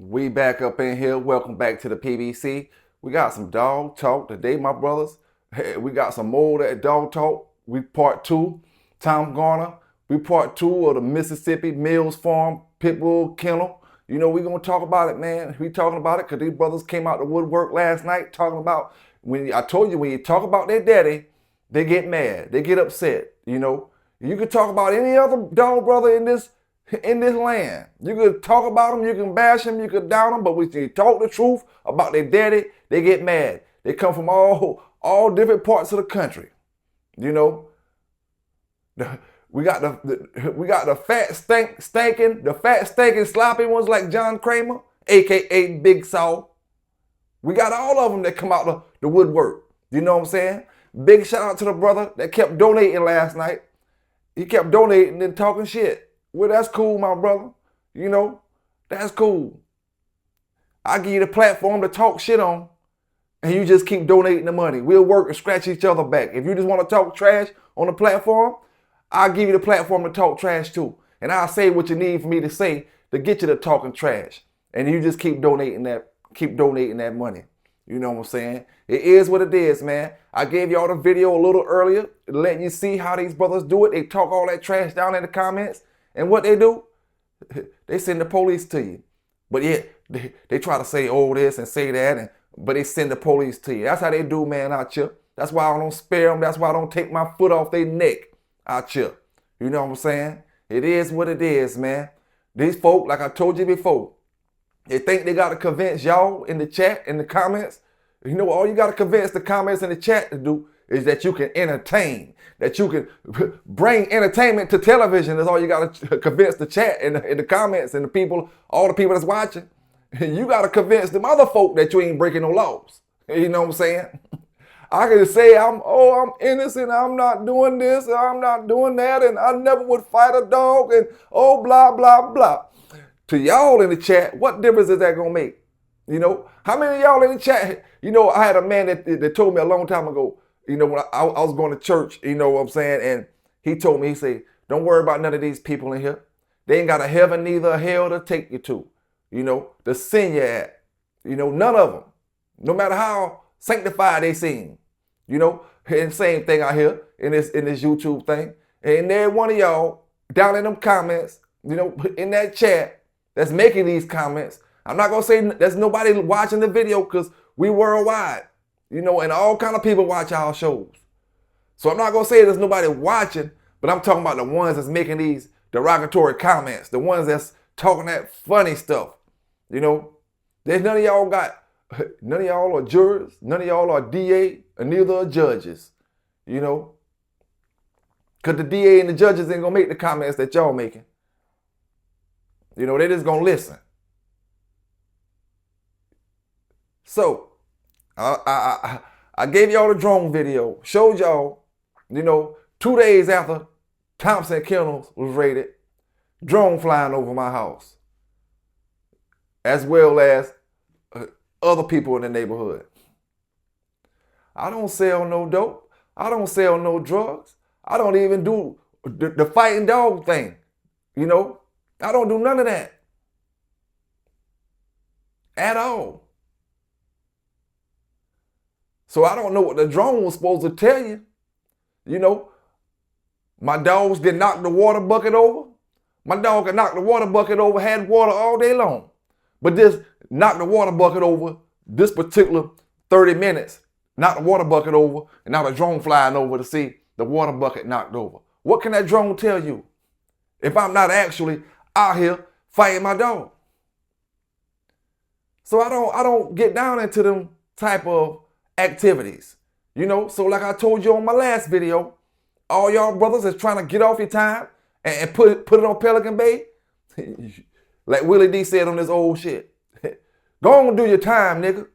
We back up in here. Welcome back to the PBC. We got some dog talk today, my brothers. Hey, we got some more of that dog talk. We part two. Tom Garner. We part two of the Mississippi Mills Farm Pitbull Kennel. You know, we gonna talk about it, man. We talking about it because these brothers came out the woodwork last night talking about when I told you when you talk about their daddy, they get mad, they get upset. You know, you could talk about any other dog brother in this land. You could talk about them, you can bash them, you could down them, but when you talk the truth about their daddy, they get mad. They come from all different parts of the country. You know, we got the fat stinking sloppy ones like John Kramer, aka Big Saw. We got all of them that come out the woodwork. You know what I'm saying? Big shout out to the brother that kept donating last night. He kept donating and talking shit. Well, that's cool, my brother. You know, that's cool. I give you the platform to talk shit on, and you just keep donating the money. We'll work and scratch each other back. If you just want to talk trash on the platform, I'll give you the platform to talk trash too. And I'll say what you need for me to say to get you to talking trash. And you just keep donating that money. You know what I'm saying? It is what it is, man. I gave y'all the video a little earlier, letting you see how these brothers do it. They talk all that trash down in the comments. And what they do, they send the police to you. But yet, they try to say, oh, this and say that, but they send the police to you. That's how they do, man, out here. That's why I don't spare them. That's why I don't take my foot off their neck out here. You know what I'm saying? It is what it is, man. These folk, like I told you before, they think they got to convince y'all in the chat, in the comments. You know, all you got to convince the comments in the chat to do is that you can entertain, that you can bring entertainment to television. That's all you got to convince the chat and the comments and the people, all the people that's watching. You got to convince them other folk that you ain't breaking no laws. You know what I'm saying? I can say, I'm innocent, I'm not doing this, I'm not doing that, and I never would fight a dog, and blah, blah, blah. To y'all in the chat, what difference is that gonna make? You know, how many of y'all in the chat, you know, I had a man that told me a long time ago, you know, when I was going to church, you know what I'm saying? And he told me, he said, don't worry about none of these people in here. They ain't got a heaven, neither a hell to take you to, you know, to send you at. You know, none of them, no matter how sanctified they seem, you know. And same thing out here in this YouTube thing. And there one of y'all down in them comments, you know, in that chat that's making these comments. I'm not going to say there's nobody watching the video because we worldwide. You know, and all kind of people watch our shows. So I'm not going to say there's nobody watching, but I'm talking about the ones that's making these derogatory comments, the ones that's talking that funny stuff. You know, there's none of y'all are jurors, none of y'all are DA, and neither are judges. You know, because the DA and the judges ain't going to make the comments that y'all making. You know, they just going to listen. So, I gave y'all the drone video, showed y'all, you know, 2 days after Thompson Kennels was raided, drone flying over my house, as well as other people in the neighborhood. I don't sell no dope. I don't sell no drugs. I don't even do the fighting dog thing. You know, I don't do none of that at all. So I don't know what the drone was supposed to tell you. You know, my dogs get knocked the water bucket over. My dog can knock the water bucket over, had water all day long. But this knocked the water bucket over, this particular 30 minutes, knocked the water bucket over, and now the drone flying over to see the water bucket knocked over. What can that drone tell you if I'm not actually out here fighting my dog? So I don't get down into them type of activities, you know. So like I told you on my last video, all y'all brothers that's trying to get off your time and put it on Pelican Bay, like Willie D said on this old shit, go on and do your time, nigga.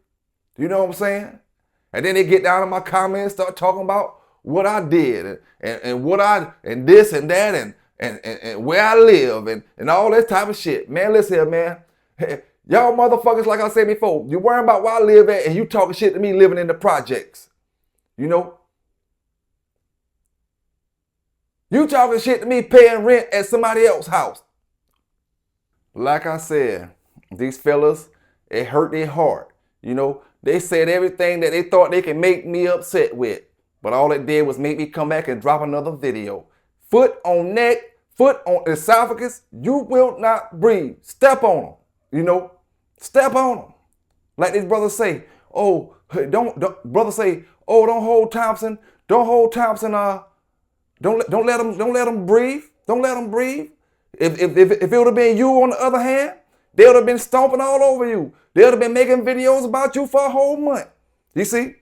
You know what I'm saying? And then they get down in my comments, start talking about what I did and what and this and that and where I live and all that type of shit. Man, listen here, man. Y'all motherfuckers, like I said before, you worrying about where I live at and you talking shit to me living in the projects. You know? You talking shit to me paying rent at somebody else's house. Like I said, These fellas, it hurt their heart. You know, they said everything that they thought they could make me upset with. But all it did was make me come back and drop another video. Foot on neck, foot on esophagus, you will not breathe. Step on them, you know, step on them. Like these brothers say, oh, don't brothers say, oh, don't hold Thompson, don't let them breathe, don't let them breathe. If it would have been you on the other hand, they would have been stomping all over you. They would have been making videos about you for a whole month. You see?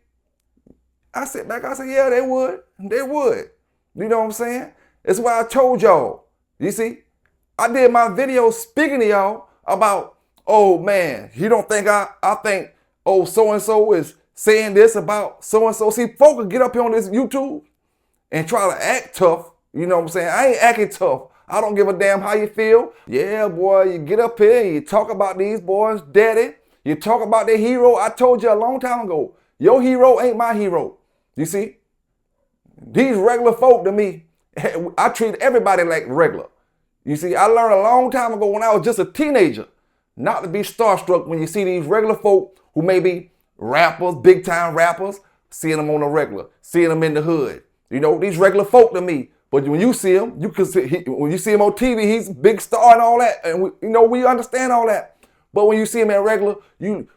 I sit back, I say, yeah, they would. They would. You know what I'm saying? That's why I told y'all. You see? I did my video speaking to y'all about, oh man, you don't think I think, oh, so-and-so is saying this about so-and-so. See, folks will get up here on this YouTube and try to act tough. You know what I'm saying? I ain't acting tough. I don't give a damn how you feel. Yeah, boy, you get up here and you talk about these boys, daddy. You talk about their hero. I told you a long time ago, your hero ain't my hero. You see? These regular folk to me, I treat everybody like regular. You see, I learned a long time ago when I was just a teenager not to be starstruck when you see these regular folk who may be rappers, big time rappers, seeing them on the regular, seeing them in the hood. You know, these regular folk to me. But when you see him, you can see, when you see him on TV, he's a big star and all that. And we understand all that. But when you see him at regular, you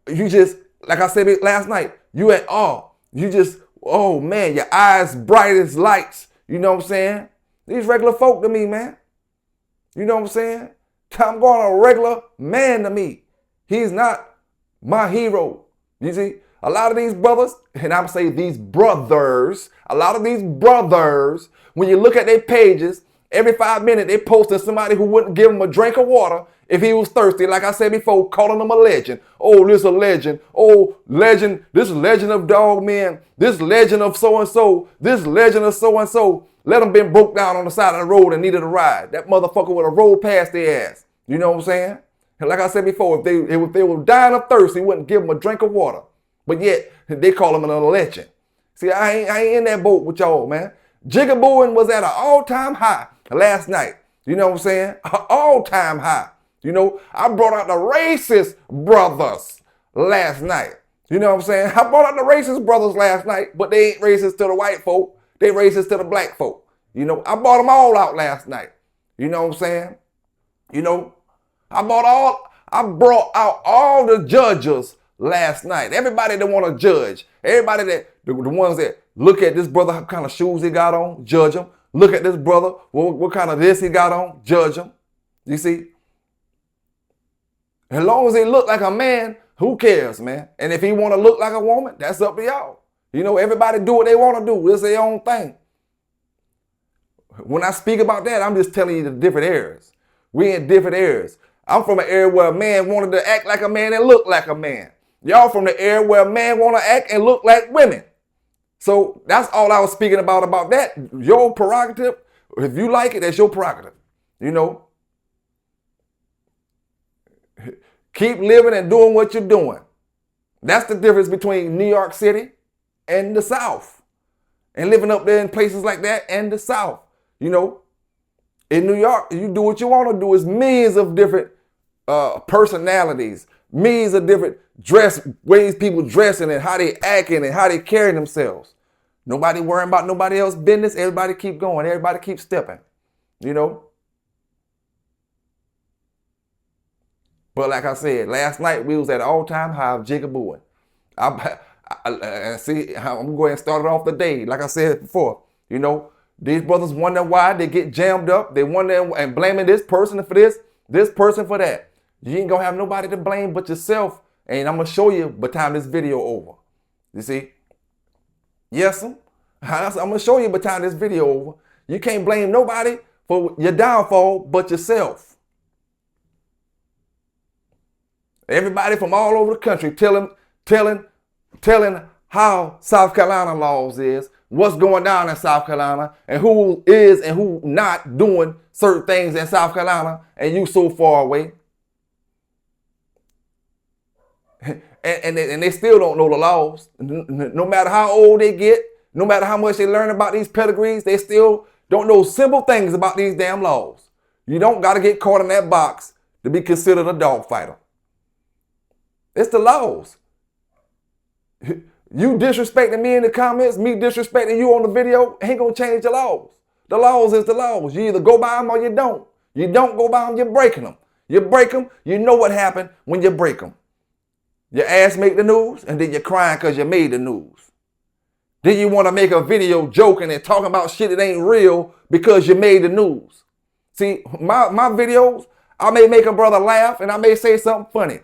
just, like I said last night, you at awe. You just, oh man, your eyes bright as lights. You know what I'm saying? These regular folk to me, man. You know what I'm saying? I'm going a regular man to me. He's not my hero. You see? A lot of these brothers, and I'm saying these brothers, a lot of these brothers, when you look at their pages, every 5 minutes they posting somebody who wouldn't give him a drink of water if he was thirsty. Like I said before, calling him a legend. Oh, this is a legend. Oh, legend. This is legend of dog men. This legend of so-and-so. This legend of so-and-so. Let them been broke down on the side of the road and needed a ride. That motherfucker would have rolled past their ass. You know what I'm saying? And like I said before, if they were dying of thirst, he wouldn't give them a drink of water. But yet, they call him a legend. See, I ain't in that boat with y'all, man. Jigabooing was at an all-time high last night. You know what I'm saying? An all-time high. You know, I brought out the racist brothers last night. You know what I'm saying? I brought out the racist brothers last night, but they ain't racist to the white folk. They racist to the black folk. You know, I brought them all out last night. You know what I'm saying? You know, I brought out all the judges last night. Everybody that want to judge. Everybody that, the ones that look at this brother, what kind of shoes he got on, judge him. Look at this brother, what kind of this he got on, judge him. You see? As long as he look like a man, who cares, man? And if he want to look like a woman, that's up to y'all. You know, everybody do what they want to do. It's their own thing. When I speak about that, I'm just telling you the different areas. We in different areas. I'm from an area where a man wanted to act like a man and look like a man. Y'all from the area where a man want to act and look like women. So that's all I was speaking about that. Your prerogative. If you like it, that's your prerogative. You know. Keep living and doing what you're doing. That's the difference between New York City and the South. And living up there in places like that and the South. You know, in New York, you do what you want to do. It's millions of different personalities, millions of different ways people dressing and how they acting and how they carry themselves. Nobody worrying about nobody else's business. Everybody keep going. Everybody keep stepping. You know. But like I said, last night we was at an all-time high of jigabooing. See, I'm going to start it off the day. Like I said before, you know, these brothers wonder why they get jammed up. They wonder and blaming this person for this person for that. You ain't going to have nobody to blame but yourself. And I'm going to show you by the time this video over. You see? Yes, I'm going to show you by the time this video over. You can't blame nobody for your downfall but yourself. Everybody from all over the country telling how South Carolina laws is, what's going down in South Carolina, and who is and who not doing certain things in South Carolina, and you so far away. And they still don't know the laws. No matter how old they get, no matter how much they learn about these pedigrees, they still don't know simple things about these damn laws. You don't got to get caught in that box to be considered a dog fighter. It's the laws. You disrespecting me in the comments, me disrespecting you on the video, ain't gonna change the laws. The laws is the laws. You either go by them or you don't. You don't go by them, you're breaking them. You break them, you know what happened when you break them. Your ass make the news, and then you're crying because you made the news. Then you want to make a video joking and talking about shit that ain't real because you made the news. See, my videos, I may make a brother laugh and I may say something funny.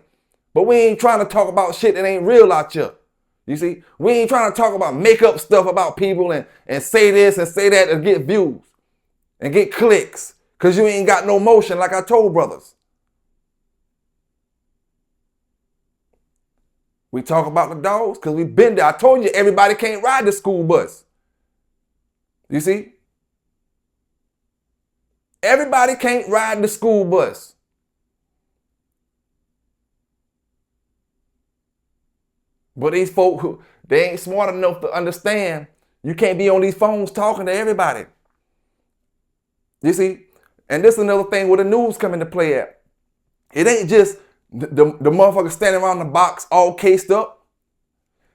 But we ain't trying to talk about shit that ain't real out here. You see, we ain't trying to talk about make up stuff about people and say this and say that to get views and get clicks because you ain't got no motion like I told brothers. We talk about the dogs because we've been there. I told you everybody can't ride the school bus. You see? Everybody can't ride the school bus. But these folk, they ain't smart enough to understand you can't be on these phones talking to everybody. You see? And this is another thing where the news come into play at. It ain't just the motherfucker standing around the box all cased up.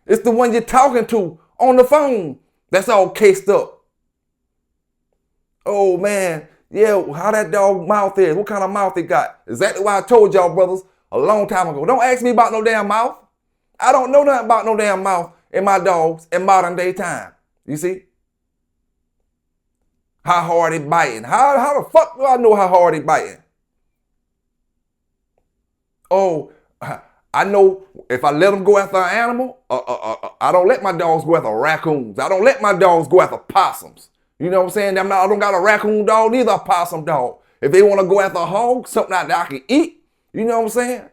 It's the one you're talking to on the phone that's all cased up. Oh man, yeah, how that dog mouth is, what kind of mouth he got. Exactly why I told y'all brothers a long time ago. Don't ask me about no damn mouth. I don't know nothing about no damn mouth in my dogs in modern day time. You see? How hard he biting. How the fuck do I know how hard he biting? Oh, I know if I let them go after an animal, I don't let my dogs go after raccoons. I don't let my dogs go after possums. You know what I'm saying? I don't got a raccoon dog, neither a possum dog. If they want to go after a hog, something that I can eat, you know what I'm saying?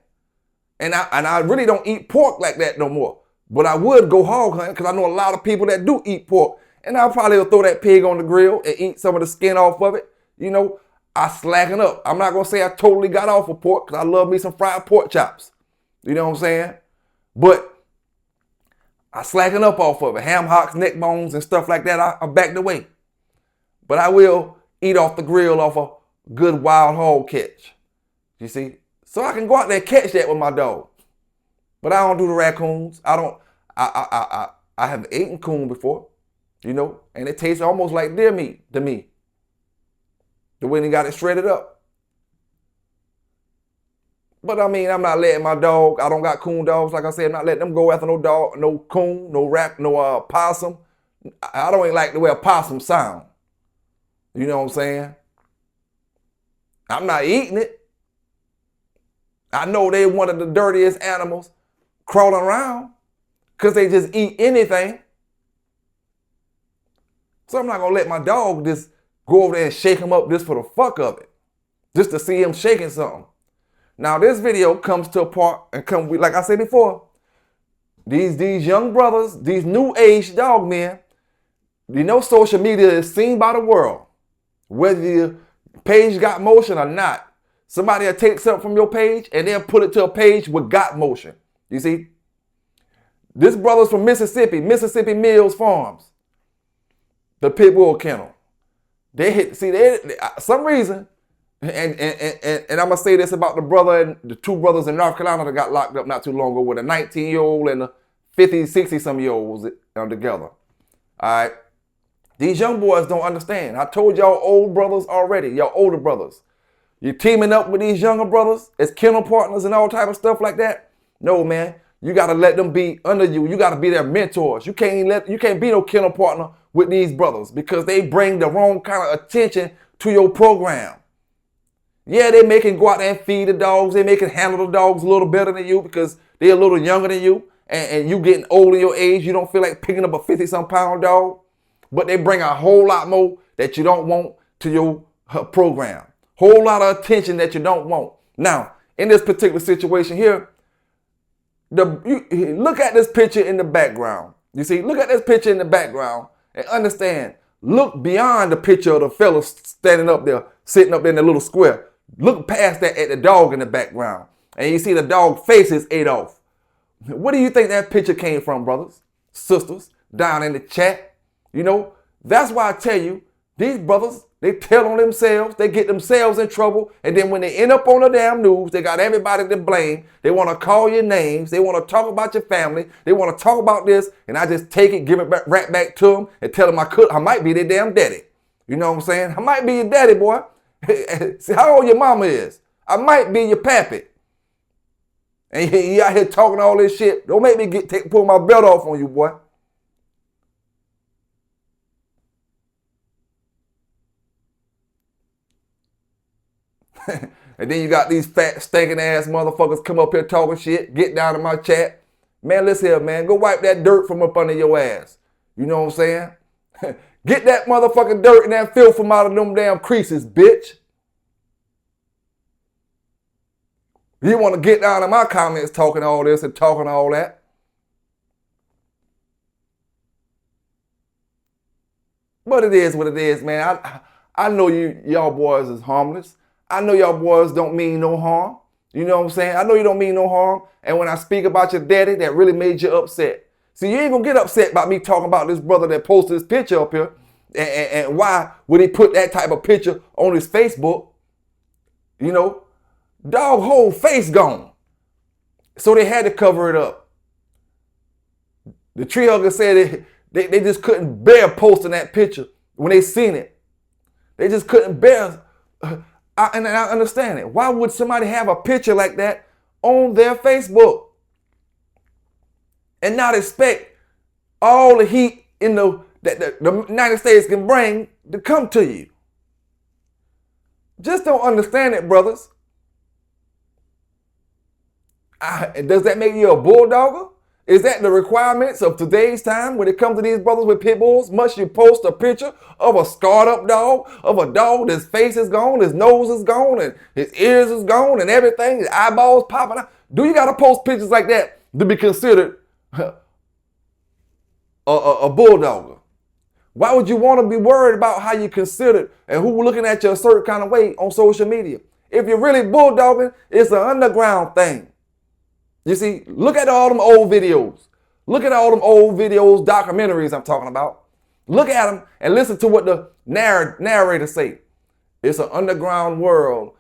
And I really don't eat pork like that no more. But I would go hog hunting because I know a lot of people that do eat pork. And I'll probably throw that pig on the grill and eat some of the skin off of it. You know, I slacken up. I'm not going to say I totally got off of pork because I love me some fried pork chops. You know what I'm saying? But I slacken up off of it. Ham hocks, neck bones, and stuff like that, I backed away. But I will eat off the grill off a good wild hog catch. You see? So I can go out there and catch that with my dog. But I don't do the raccoons. I have eaten coon before, you know, and it tastes almost like deer meat to me. The way they got it shredded up. But I mean, I'm not letting my dog, I don't got coon dogs, like I said, I'm not letting them go after no dog, no coon, no possum. I don't even like the way a possum sound. You know what I'm saying? I'm not eating it. I know they one of the dirtiest animals crawling around because they just eat anything. So I'm not going to let my dog just go over there and shake him up just for the fuck of it. Just to see him shaking something. Now this video comes to a part and like I said before, these young brothers, these new age dog men, you know social media is seen by the world. Whether your page got motion or not. Somebody will take something from your page and then put it to a page with got motion. You see? This brother's from Mississippi Mills Farms. The pit bull kennel. They some reason, and I'm going to say this about the brother and the two brothers in North Carolina that got locked up not too long ago with a 19-year-old and a 50, 60-some-year-olds together. All right? These young boys don't understand. I told y'all old brothers already, y'all older brothers. You're teaming up with these younger brothers as kennel partners and all type of stuff like that. No, man. You got to let them be under you. You got to be their mentors. You can't be no kennel partner with these brothers because they bring the wrong kind of attention to your program. Yeah, they make it go out there and feed the dogs. They make it handle the dogs a little better than you because they're a little younger than you. And you getting old in your age. You don't feel like picking up a 50-some pound dog. But they bring a whole lot more that you don't want to your program. Whole lot of attention that you don't want. Now, in this particular situation here, look at this picture in the background. You see, look at this picture in the background and understand. Look beyond the picture of the fella standing up there, sitting up there in the little square. Look past that at the dog in the background. And you see the dog face is ate off. What do you think that picture came from, brothers, sisters, down in the chat? You know, that's why I tell you, these brothers, They tell on themselves, they get themselves in trouble, and then when they end up on the damn news, they got everybody to blame. They want to call your names, they want to talk about your family, they want to talk about this, and I just take it, give it back, right back to them, and tell them I might be their damn daddy. You know what I'm saying? I might be your daddy, boy. See how old your mama is. I might be your pappy. And you out here talking all this shit. Don't make me pull my belt off on you, boy. And then you got these fat, stinking ass motherfuckers come up here talking shit, get down in my chat. Man, listen here, man. Go wipe that dirt from up under your ass. You know what I'm saying? Get that motherfucking dirt and that filth from out of them damn creases, bitch. You want to get down in my comments talking all this and talking all that. But it is what it is, man. I know y'all boys is harmless. I know y'all boys don't mean no harm. You know what I'm saying? I know you don't mean no harm. And when I speak about your daddy, that really made you upset. See, you ain't gonna get upset about me talking about this brother that posted this picture up here. And why would he put that type of picture on his Facebook? You know, dog whole face gone. So they had to cover it up. The tree hugger said they just couldn't bear posting that picture when they seen it. They just couldn't bear. And I understand it. Why would somebody have a picture like that on their Facebook and not expect all the heat that the United States can bring to come to you? Just don't understand it, brothers. Does that make you a bulldogger? Is that the requirements of today's time when it comes to these brothers with pit bulls? Must you post a picture of a scarred up dog, of a dog that's face is gone, his nose is gone, and his ears is gone, and everything, his eyeballs popping out? Do you got to post pictures like that to be considered a bulldogger? Why would you want to be worried about how you considered and who looking at you a certain kind of way on social media? If you're really bulldogging, it's an underground thing. You see, look at all them old videos. Look at all them old videos, documentaries I'm talking about. Look at them and listen to what the narrator say. It's an underground world.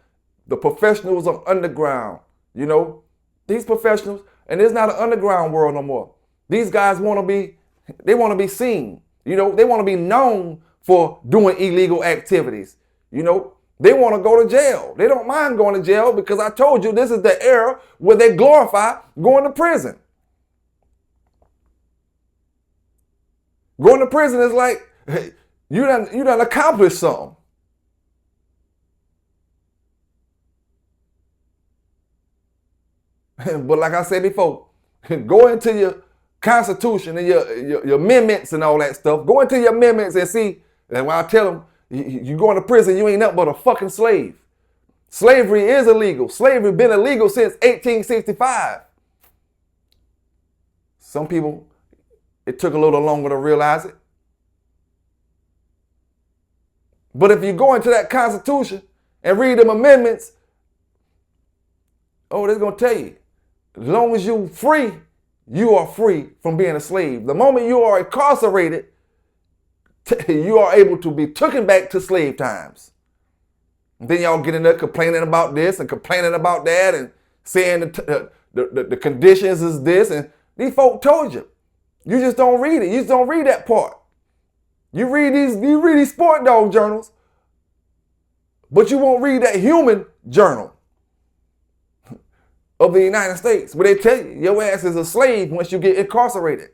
The professionals are underground. You know, these professionals, and it's not an underground world no more. These guys want to be seen. You know, they want to be known for doing illegal activities. You know, they want to go to jail. They don't mind going to jail because I told you this is the era where they glorify going to prison. Going to prison is like, hey, you done accomplished something. But like I said before, go into your Constitution and your amendments and all that stuff. Go into your amendments and see. And when I tell them, you going to prison, you ain't nothing but a fucking slave. Slavery is illegal. Slavery been illegal since 1865. Some people, it took a little longer to realize it. But if you go into that Constitution and read them amendments, oh, they're going to tell you, as long as you're free, you are free from being a slave. The moment you are incarcerated, you are able to be taken back to slave times. And then y'all get in there complaining about this and complaining about that and saying the conditions is this. And these folk told you. You just don't read it. You just don't read that part. You read these sport dog journals, but you won't read that human journal of the United States where they tell you your ass is a slave once you get incarcerated.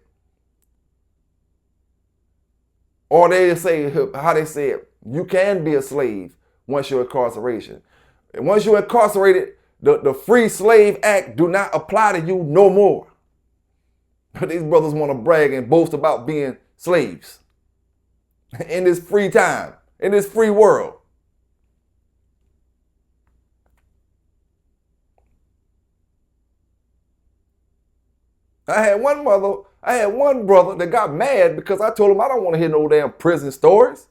Or they say, how they say it, you can be a slave once you're incarcerated. And once you're incarcerated, the Free Slave Act do not apply to you no more. But these brothers want to brag and boast about being slaves in this free time, in this free world. I had one brother that got mad because I told him I don't want to hear no damn prison stories.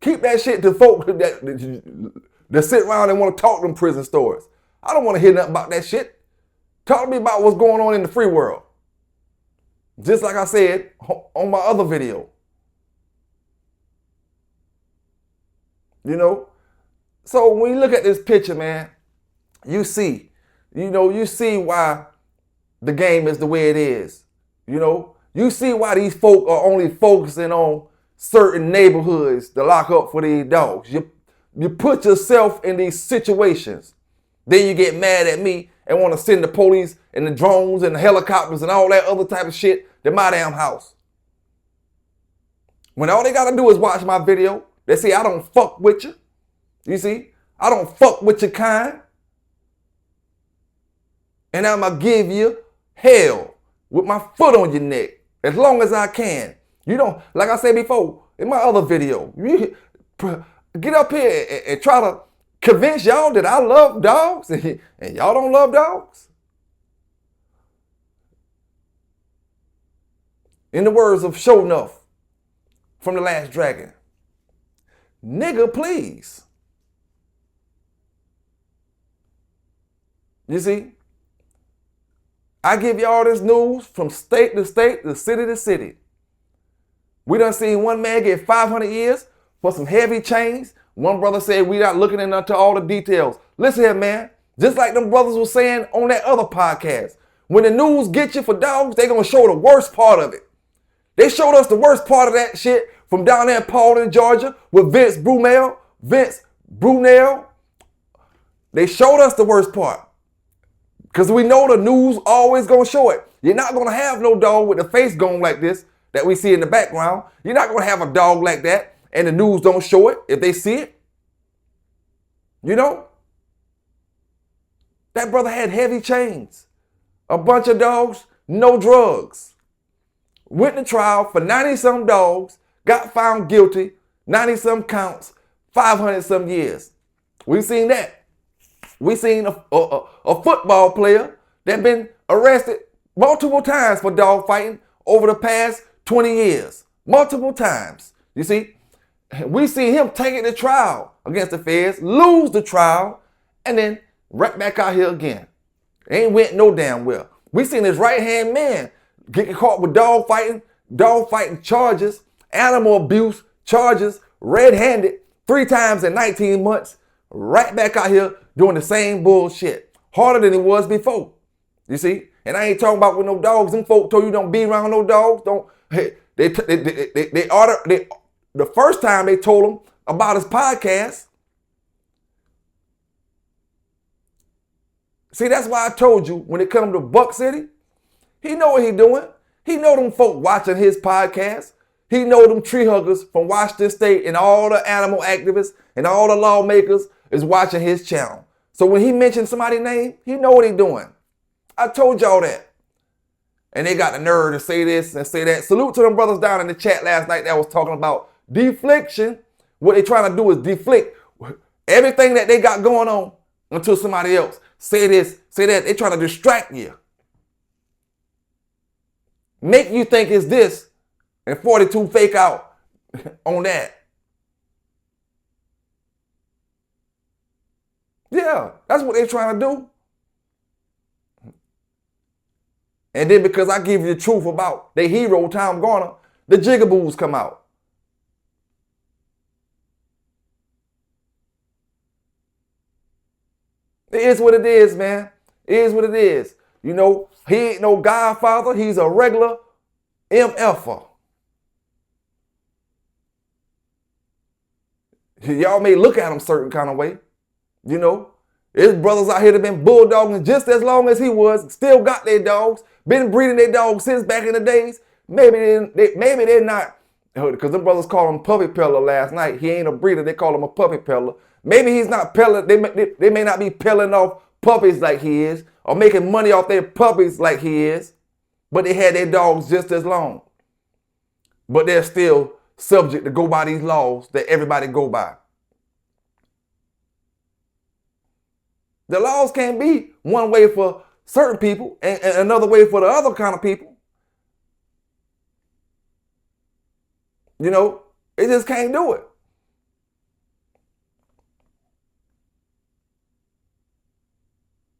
Keep that shit to folk that sit around and want to talk them prison stories. I don't want to hear nothing about that shit. Talk to me about what's going on in the free world. Just like I said on my other video. you know. So when you look at this picture, man, you see, you see why the game is the way it is. You see why these folk are only focusing on certain neighborhoods to lock up for these dogs. You put yourself in these situations. Then you get mad at me and want to send the police and the drones and the helicopters and all that other type of shit to my damn house. When all they got to do is watch my video, they say I don't fuck with you. You see? I don't fuck with your kind. And I'm going to give you hell with my foot on your neck as long as I can. You don't, like I said before in my other video, you get up here and try to convince y'all that I love dogs and y'all don't love dogs. In the words of Show Enough from The Last Dragon, nigga, please. You see? I give y'all this news from state to state, to city to city. We done seen one man get 500 years for some heavy chains. One brother said we not looking into all the details. Listen here, man. Just like them brothers were saying on that other podcast, when the news get you for dogs, they gonna show the worst part of it. They showed us the worst part of that shit from down there in Paulden, Georgia, with Vince Brunel. They showed us the worst part. Because we know the news always gonna show it. You're not gonna have no dog with the face going like this that we see in the background. You're not gonna have a dog like that and the news don't show it if they see it. You know? That brother had heavy chains. A bunch of dogs, no drugs. Went to trial for 90-some dogs, got found guilty, 90-some counts, 500-some years. We seen that. We seen a football player that been arrested multiple times for dog fighting over the past 20 years. Multiple times. You see? We see him take it to trial against the feds, lose the trial, and then right back out here again. Ain't went no damn well. We seen his right-hand man get caught with dog fighting charges, animal abuse charges, red-handed, 3 times in 19 months, right back out here doing the same bullshit. Harder than it was before. You see? And I ain't talking about with no dogs. Them folk told you don't be around no dogs. The first time they told him about his podcast. See, that's why I told you when it comes to Buck City, he know what he doing. He know them folk watching his podcast. He know them tree huggers from Washington State and all the animal activists and all the lawmakers is watching his channel. So when he mentioned somebody's name, he know what he doing. I told y'all that. And they got the nerve to say this and say that. Salute to them brothers down in the chat last night that was talking about deflection. What they trying to do is deflect everything that they got going on until somebody else say this, say that. They trying to distract you. Make you think it's this and 42 fake out on that. Yeah, that's what they're trying to do. And then because I give you the truth about their hero, Tom Garner, the jigaboos come out. It is what it is, man. It is what it is. You know, he ain't no godfather. He's a regular MFer. Y'all may look at him certain kind of way. You know, his brothers out here that been bulldogging just as long as he was, still got their dogs, been breeding their dogs since back in the days. Maybe they're not, because them brothers call him puppy peddler last night. He ain't a breeder, they call him a puppy peddler. Maybe he's not peddling, they may not be peddling off puppies like he is, or making money off their puppies like he is, but they had their dogs just as long. But they're still subject to go by these laws that everybody go by. The laws can't be one way for certain people and another way for the other kind of people. You know, it just can't do it.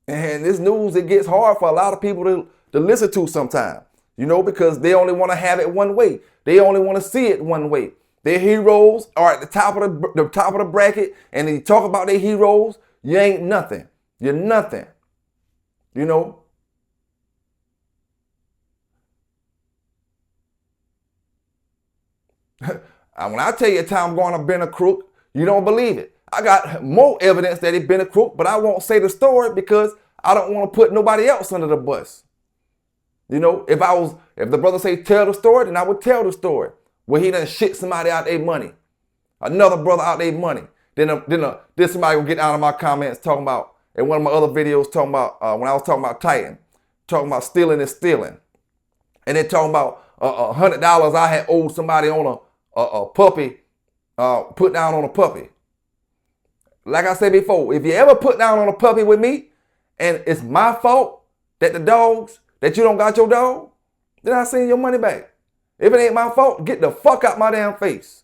And this news, it gets hard for a lot of people to listen to sometimes, you know, because they only want to have it one way. They only want to see it one way. Their heroes are at the top of the bracket, and they talk about their heroes. You ain't nothing. You're nothing. You know. When I tell you Tom Garner been a crook, you don't believe it. I got more evidence that he been a crook, but I won't say the story because I don't want to put nobody else under the bus. You know, if the brother say tell the story, then I would tell the story where he done shit somebody out their money, another brother out their money. Then somebody will get out of my comments talking about, in one of my other videos talking about, when I was talking about Titan, talking about stealing is stealing. And then talking about $100 I had owed somebody on a puppy, put down on a puppy. Like I said before, if you ever put down on a puppy with me, and it's my fault that you don't got your dog, then I send your money back. If it ain't my fault, get the fuck out my damn face.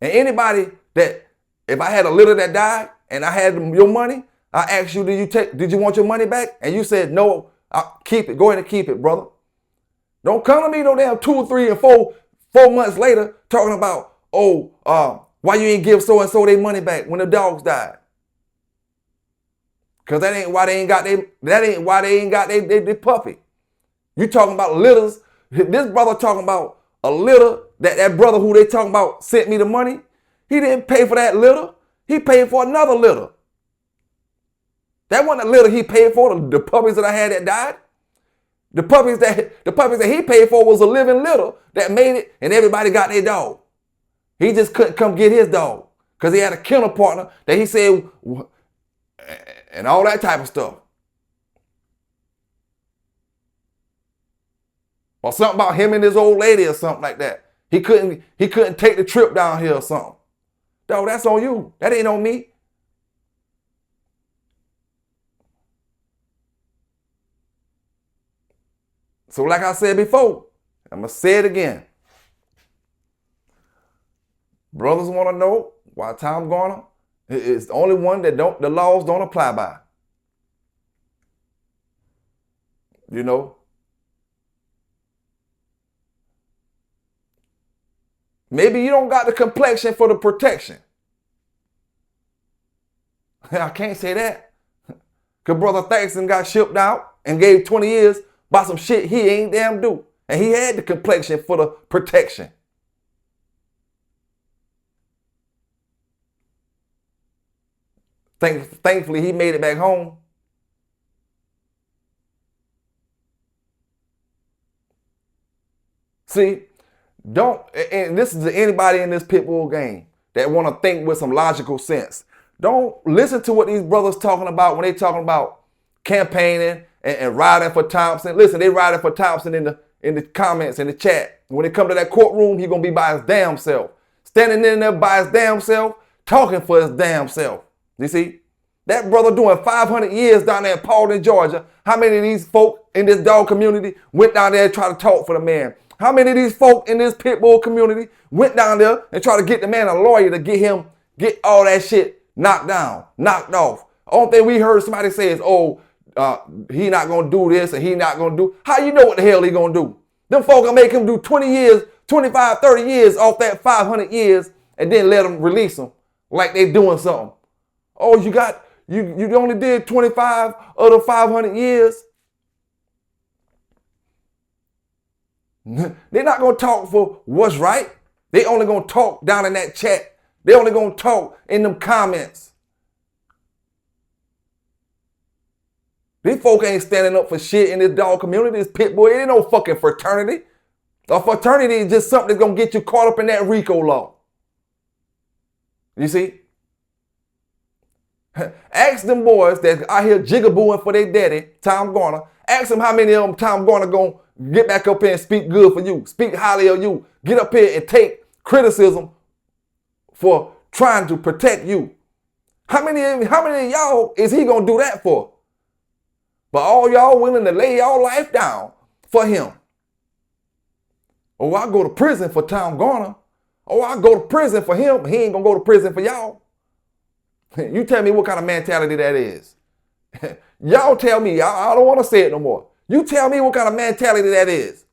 And anybody that, if I had a litter that died and I had your money, I asked you, did you want your money back? And you said, no, I'll keep it. Go ahead and keep it, brother. Don't come to me no damn 2, 3, and 4 months later talking about, why you ain't give so-and-so their money back when the dogs died. Cause that ain't why they ain't got their puppy. You talking about litters. This brother talking about a litter that brother who they talking about sent me the money. He didn't pay for that litter. He paid for another litter. That wasn't a litter he paid for, the puppies that I had that died. The puppies that he paid for was a living litter that made it, and everybody got their dog. He just couldn't come get his dog because he had a kennel partner that he said, and all that type of stuff. Or something about him and his old lady or something like that. He couldn't take the trip down here or something. Dog, that's on you. That ain't on me. So like I said before, I'm going to say it again. Brothers want to know why Tom Garner is the only one that the laws don't apply by. You know? Maybe you don't got the complexion for the protection. I can't say that. Because Brother Thaxton got shipped out and gave 20 years by some shit he ain't damn do. And he had the complexion for the protection. Thankfully, he made it back home. See, and this is to anybody in this pit bull game that want to think with some logical sense. Don't listen to what these brothers talking about when they talking about campaigning and riding for Thompson. Listen, they riding for Thompson in the comments, in the chat. When they come to that courtroom, he gonna be by his damn self. Standing in there by his damn self, talking for his damn self. You see? That brother doing 500 years down there in Paulden, Georgia. How many of these folk in this dog community went down there and tried to talk for the man? How many of these folk in this pit bull community went down there and tried to get the man a lawyer to get all that shit knocked down, knocked off? Only thing we heard somebody say is, he not going to do this and he not going to do. How you know what the hell he going to do? Them folk gonna make him do 20 years, 25, 30 years off that 500 years and then let him release them like they doing something. Oh, you only did 25 of the 500 years. They're not going to talk for what's right. They only going to talk down in that chat. They only going to talk in them comments. These folk ain't standing up for shit in this dog community, this pit bull. It ain't no fucking fraternity. A fraternity is just something that's going to get you caught up in that RICO law. You see? Ask them boys that out here jigabooing for their daddy, Tom Garner. Ask them how many of them Tom Garner going to get back up here and speak good for you, speak highly of you, get up here and take criticism for trying to protect you. How many of y'all is he going to do that for? But all y'all willing to lay y'all life down for him. Oh, I go to prison for Tom Garner. Oh, I go to prison for him. He ain't going to go to prison for y'all. You tell me what kind of mentality that is. Y'all tell me. I don't want to say it no more. You tell me what kind of mentality that is.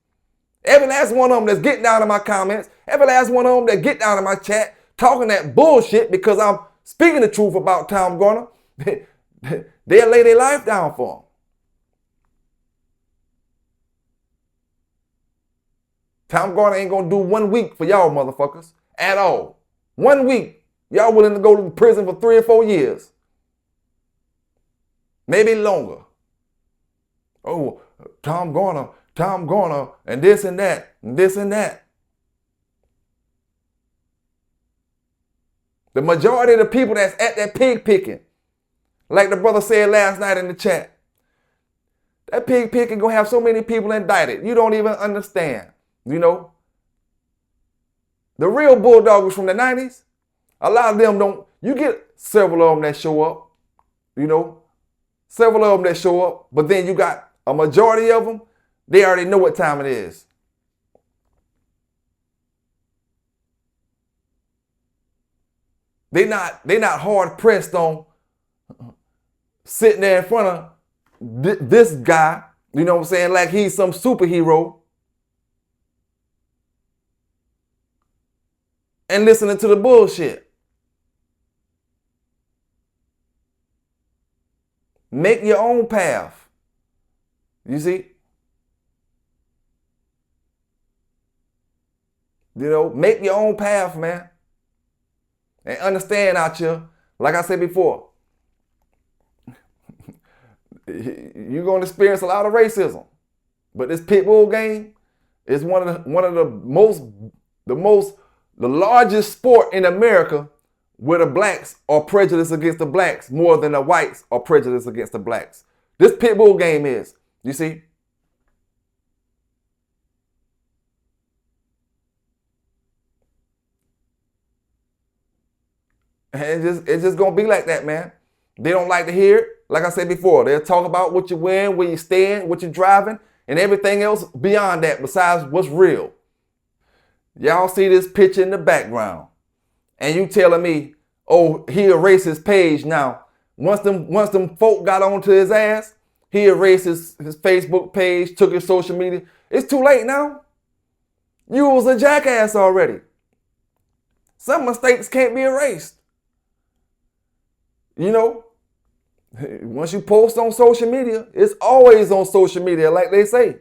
Every last one of them that's getting down in my comments, every last one of them that get down in my chat, talking that bullshit because I'm speaking the truth about Tom Garner, they'll lay their life down for him. Tom Garner ain't gonna do 1 week for y'all motherfuckers at all. 1 week. Y'all willing to go to prison for 3 or 4 years. Maybe longer. Oh, Tom Garner, and this and that, and this and that. The majority of the people that's at that pig picking, like the brother said last night in the chat, that pig picking gonna have so many people indicted. You don't even understand. You know, the real bulldoggers from the 90s, a lot of them don't, you get several of them that show up, you know, several of them that show up, but then you got a majority of them, they already know what time it is. They not hard pressed on sitting there in front of this guy, you know what I'm saying, like he's some superhero, and listening to the bullshit. Make your own path. You see? You know, make your own path, man. And understand out here, like I said before, you're going to experience a lot of racism. But this pit bull game is one of the largest sport in America where the blacks are prejudiced against the blacks more than the whites are prejudiced against the blacks. This pit bull game is, you see? And it's just going to be like that, man. They don't like to hear it. Like I said before, they'll talk about what you're wearing, where you're staying, what you're driving, and everything else beyond that besides what's real. Y'all see this picture in the background, and you telling me, oh, he erased his page now. Once them folk got onto his ass, he erased his Facebook page, took his social media. It's too late now. You was a jackass already. Some mistakes can't be erased. You know, once you post on social media, it's always on social media, like they say.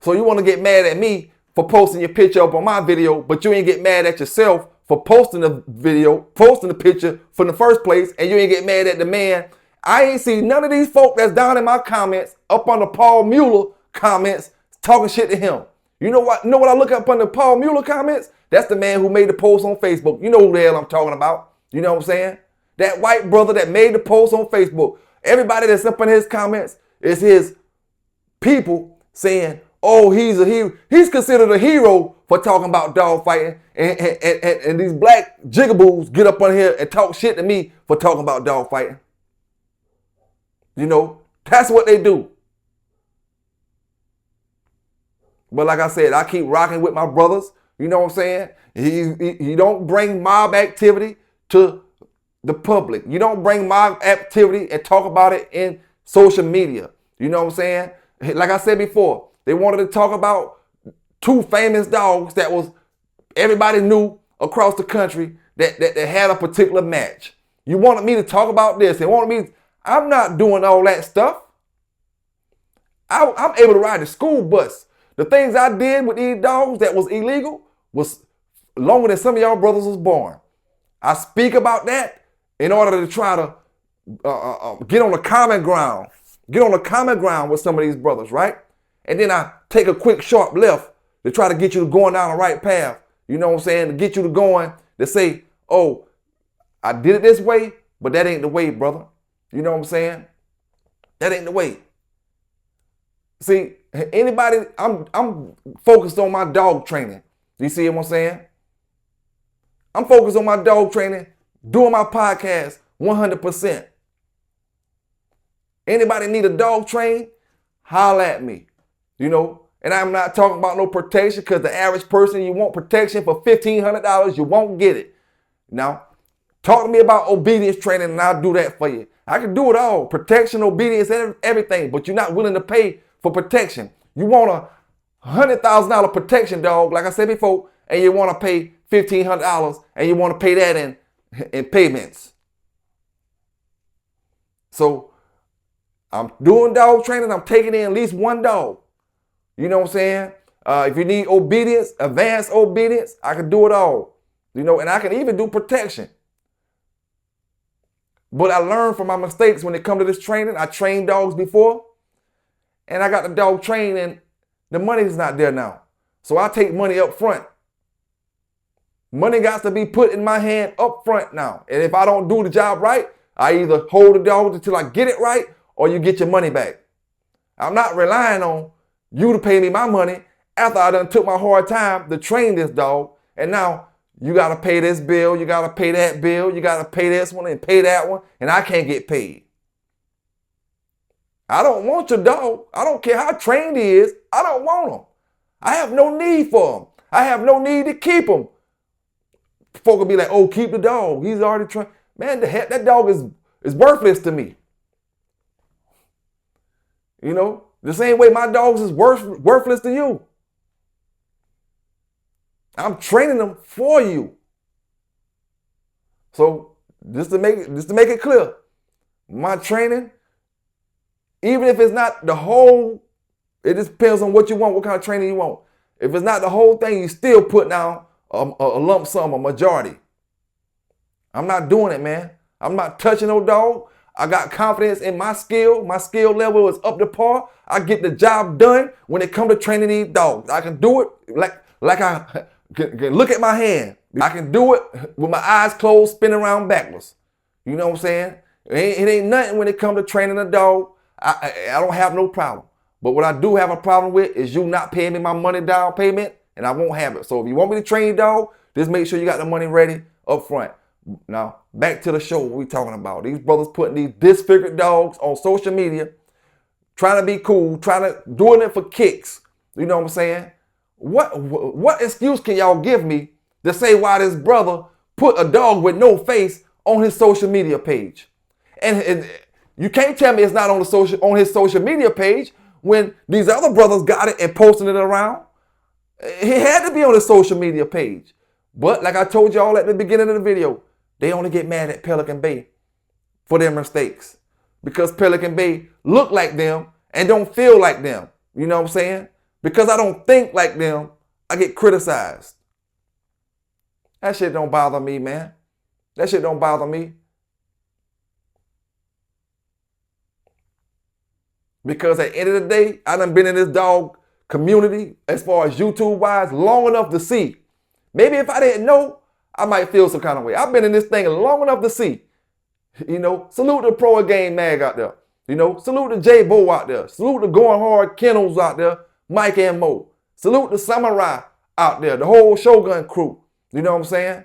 So you want to get mad at me for posting your picture up on my video, but you ain't get mad at yourself for posting the video, posting the picture from the first place, and you ain't get mad at the man. I ain't see none of these folk that's down in my comments, up on the Paul Mueller comments, talking shit to him. You know what I look up on the Paul Mueller comments? That's the man who made the post on Facebook. You know who the hell I'm talking about. You know what I'm saying? That white brother that made the post on Facebook. Everybody that's up in his comments is his people saying, oh, he's a hero. He's considered a hero for talking about dog fighting. And these black jigaboos get up on here and talk shit to me for talking about dog fighting. You know, that's what they do. But like I said, I keep rocking with my brothers. You know what I'm saying? You don't bring mob activity to the public. You don't bring mob activity and talk about it in social media. You know what I'm saying? Like I said before, they wanted to talk about 2 famous dogs that was everybody knew across the country that had a particular match. You wanted me to talk about this and wanted me. I'm not doing all that stuff. I'm able to ride the school bus. The things I did with these dogs that was illegal was longer than some of y'all brothers was born. I speak about that in order to try to get on a common ground. Get on a common ground with some of these brothers, right? And then I take a quick sharp left to try to get you to going down the right path. You know what I'm saying? To get you to going, to say, oh, I did it this way, but that ain't the way, brother. You know what I'm saying? That ain't the way. See, anybody, I'm focused on my dog training. You see what I'm saying? I'm focused on my dog training, doing my podcast 100%. Anybody need a dog train? Holla at me. You know, and I'm not talking about no protection, because the average person, you want protection for $1,500, you won't get it. Now, talk to me about obedience training and I'll do that for you. I can do it all. Protection, obedience, everything, but you're not willing to pay for protection. You want $100,000 protection dog, like I said before, and you want to pay $1,500 and you want to pay that in payments. So I'm doing dog training. I'm taking in at least one dog. You know what I'm saying? If you need obedience, advanced obedience, I can do it all. You know, and I can even do protection. But I learned from my mistakes when it comes to this training. I trained dogs before, and I got the dog trained, and the money's not there now. So I take money up front. Money got to be put in my hand up front now. And if I don't do the job right, I either hold the dog until I get it right, or you get your money back. I'm not relying on you to pay me my money after I done took my hard time to train this dog. And now you got to pay this bill, you got to pay that bill, you got to pay this one and pay that one, and I can't get paid. I don't want your dog. I don't care how trained he is. I don't want him. I have no need for him. I have no need to keep him. Folk will be like, oh, keep the dog. He's already trained. Man, that dog is worthless to me. You know, the same way my dogs is worthless to you. I'm training them for you. So just to make it clear, my training, even if it's not the whole, it just depends on what you want, what kind of training you want. If it's not the whole thing, you still put down a lump sum, a majority. I'm not doing it, man. I'm not touching no dog. I got confidence in my skill. My skill level is up to par. I get the job done when it comes to training these dogs. I can do it like I can look at my hand. I can do it with my eyes closed, spinning around backwards. You know what I'm saying? It ain't nothing when it comes to training a dog. I don't have no problem. But what I do have a problem with is you not paying me my money down payment, and I won't have it. So if you want me to train your dog, just make sure you got the money ready up front. Now, back to the show, what we talking about. These brothers putting these disfigured dogs on social media, trying to be cool, doing it for kicks. You know what I'm saying? What excuse can y'all give me to say why this brother put a dog with no face on his social media page? And you can't tell me it's not on his social media page when these other brothers got it and posting it around. He had to be on his social media page. But like I told y'all at the beginning of the video, they only get mad at Pelican Bay for their mistakes because Pelican Bay look like them and don't feel like them. You know what I'm saying? Because I don't think like them, I get criticized. That shit don't bother me, man. That shit don't bother me. Because at the end of the day, I done been in this dog community as far as YouTube wise long enough to see. Maybe if I didn't know, I might feel some kind of way. I've been in this thing long enough to see. You know, salute the Pro Game Mag out there. You know, salute the J Bo out there. Salute the Going Hard Kennels out there. Mike and Mo. Salute the Samurai out there. The whole Shogun crew. You know what I'm saying?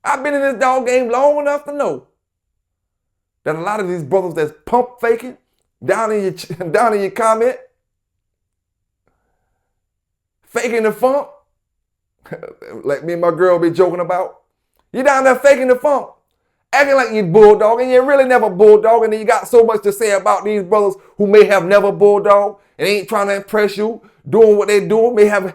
I've been in this dog game long enough to know that a lot of these brothers that's pump faking down in your comment, faking the funk, like me and my girl be joking about. You down there faking the funk, acting like you bulldog, and you really never bulldog, and then you got so much to say about these brothers who may have never bulldog and ain't trying to impress you, doing what they doing, may have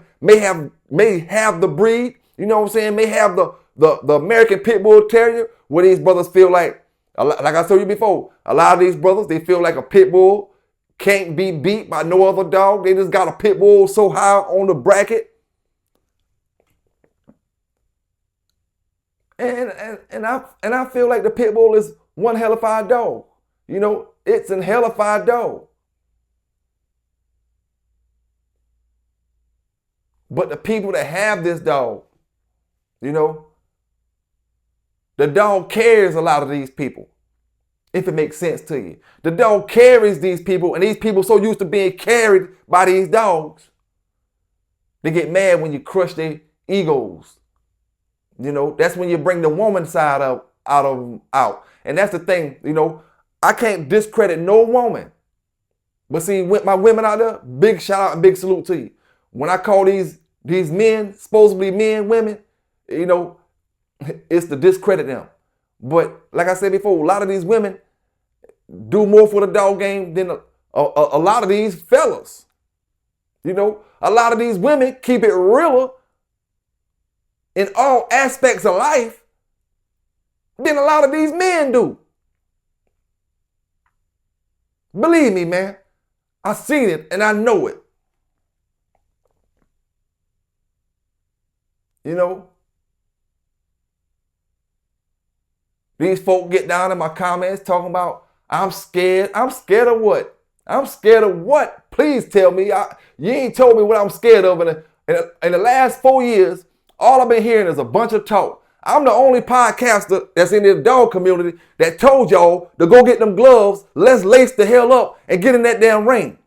the breed, you know what I'm saying, may have the American Pit Bull Terrier, where these brothers feel like I told you before, a lot of these brothers, they feel like a pit bull can't be beat by no other dog. They just got a pit bull so high on the bracket. And I feel like the pit bull is one hellified dog. You know, it's an hellified dog. But the people that have this dog, you know, the dog carries a lot of these people, if it makes sense to you. The dog carries these people, and these people so used to being carried by these dogs, they get mad when you crush their egos. You know, that's when you bring the woman side out. And that's the thing, you know, I can't discredit no woman. But see, with my women out there, big shout out and big salute to you. When I call these men, supposedly men, women, you know, it's to discredit them. But like I said before, a lot of these women do more for the dog game than a lot of these fellas. You know, a lot of these women keep it realer in all aspects of life than a lot of these men do. Believe me, man. I've seen it and I know it. You know, these folk get down in my comments talking about, I'm scared. I'm scared of what? I'm scared of what? Please tell me. You ain't told me what I'm scared of. In the last 4 years, all I've been hearing is a bunch of talk. I'm the only podcaster that's in this dog community that told y'all to go get them gloves, let's lace the hell up and get in that damn ring.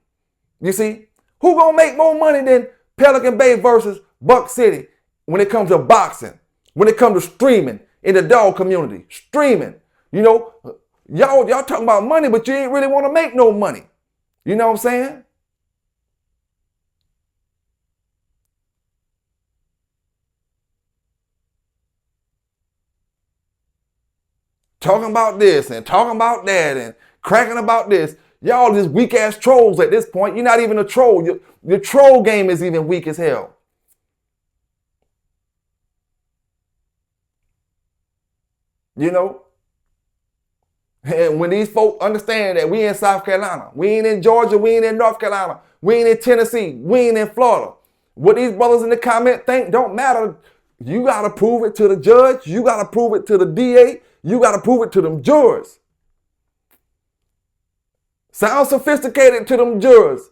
You see? Who gonna make more money than Pelican Bay versus Buck City when it comes to boxing, when it comes to streaming in the dog community? Streaming. You know, y'all talking about money, but you ain't really want to make no money. You know what I'm saying? Talking about this and talking about that and cracking about this. Y'all just weak ass trolls at this point. You're not even a troll. Your troll game is even weak as hell. You know? And when these folk understand that we in South Carolina, we ain't in Georgia, we ain't in North Carolina, we ain't in Tennessee, we ain't in Florida. What these brothers in the comment think don't matter. You got to prove it to the judge. You got to prove it to the DA. You got to prove it to them jurors. Sounds sophisticated to them jurors.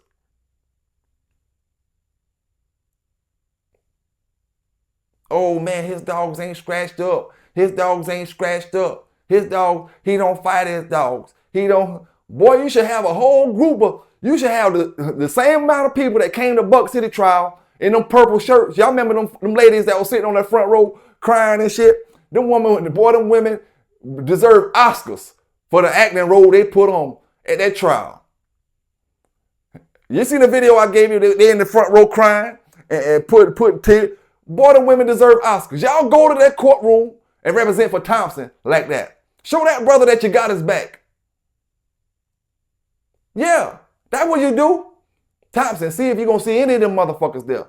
Oh man, his dogs ain't scratched up. His dogs ain't scratched up. His dog, he don't fight his dogs. He don't. Boy, you should have a whole group of, you should have the same amount of people that came to Buck City trial in them purple shirts. Y'all remember them ladies that was sitting on that front row crying and shit? Them women deserve Oscars for the acting role they put on at that trial. You seen the video I gave you? They in the front row crying and put tears. Boy, them women deserve Oscars. Y'all go to that courtroom and represent for Thompson like that. Show that brother that you got his back. Yeah, that's what you do. Thompson, see if you're going to see any of them motherfuckers there.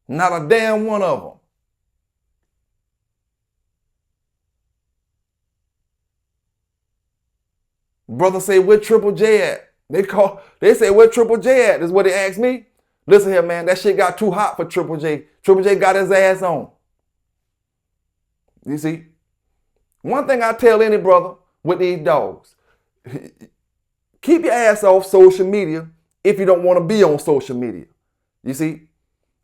Not a damn one of them. Brother say, where Triple J at? They say, where Triple J at? Is what they asked me. Listen here, man, that shit got too hot for Triple J. Triple J got his ass on. You see? One thing I tell any brother with these dogs, keep your ass off social media if you don't want to be on social media. You see?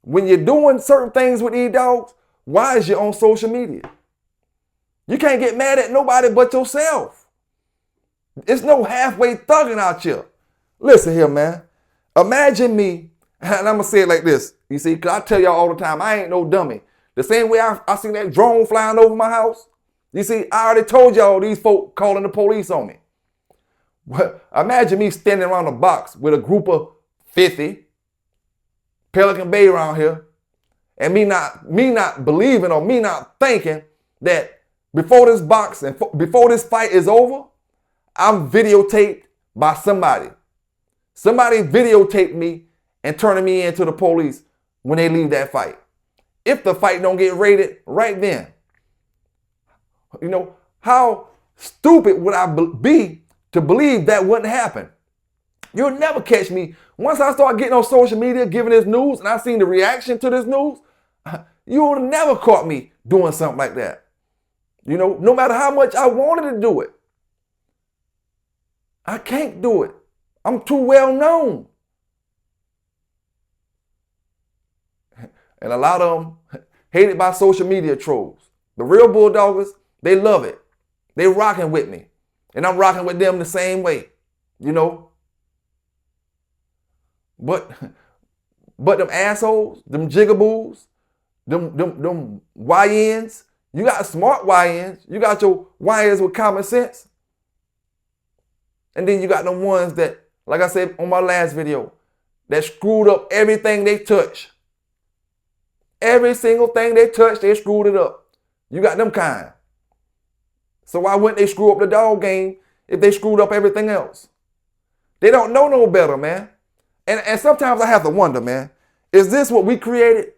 When you're doing certain things with these dogs, why is you on social media? You can't get mad at nobody but yourself. It's no halfway thugging out here. Listen here, man. Imagine me, and I'm going to say it like this. You see, because I tell y'all all the time, I ain't no dummy. The same way I seen that drone flying over my house. You see, I already told y'all these folk calling the police on me. Well, imagine me standing around a box with a group of 50, Pelican Bay around here, and me not believing or me not thinking that before this box and before this fight is over, I'm videotaped by somebody. Somebody videotaped me and turning me into the police when they leave that fight. If the fight don't get rated right then. You know, how stupid would I be to believe that wouldn't happen? You'll never catch me. Once I start getting on social media, giving this news, and I seen the reaction to this news, you would have never caught me doing something like that. You know, no matter how much I wanted to do it. I can't do it. I'm too well known. And a lot of them hated by social media trolls. The real bulldoggers, they love it. They rocking with me. And I'm rocking with them the same way. You know? But them assholes, them jigaboos, them YNs, you got smart YNs. You got your YNs with common sense. And then you got the ones that, like I said on my last video, that screwed up everything they touch. Every single thing they touched, they screwed it up. You got them kind. So why wouldn't they screw up the dog game if they screwed up everything else? They don't know no better, man. And sometimes I have to wonder, man, is this what we created?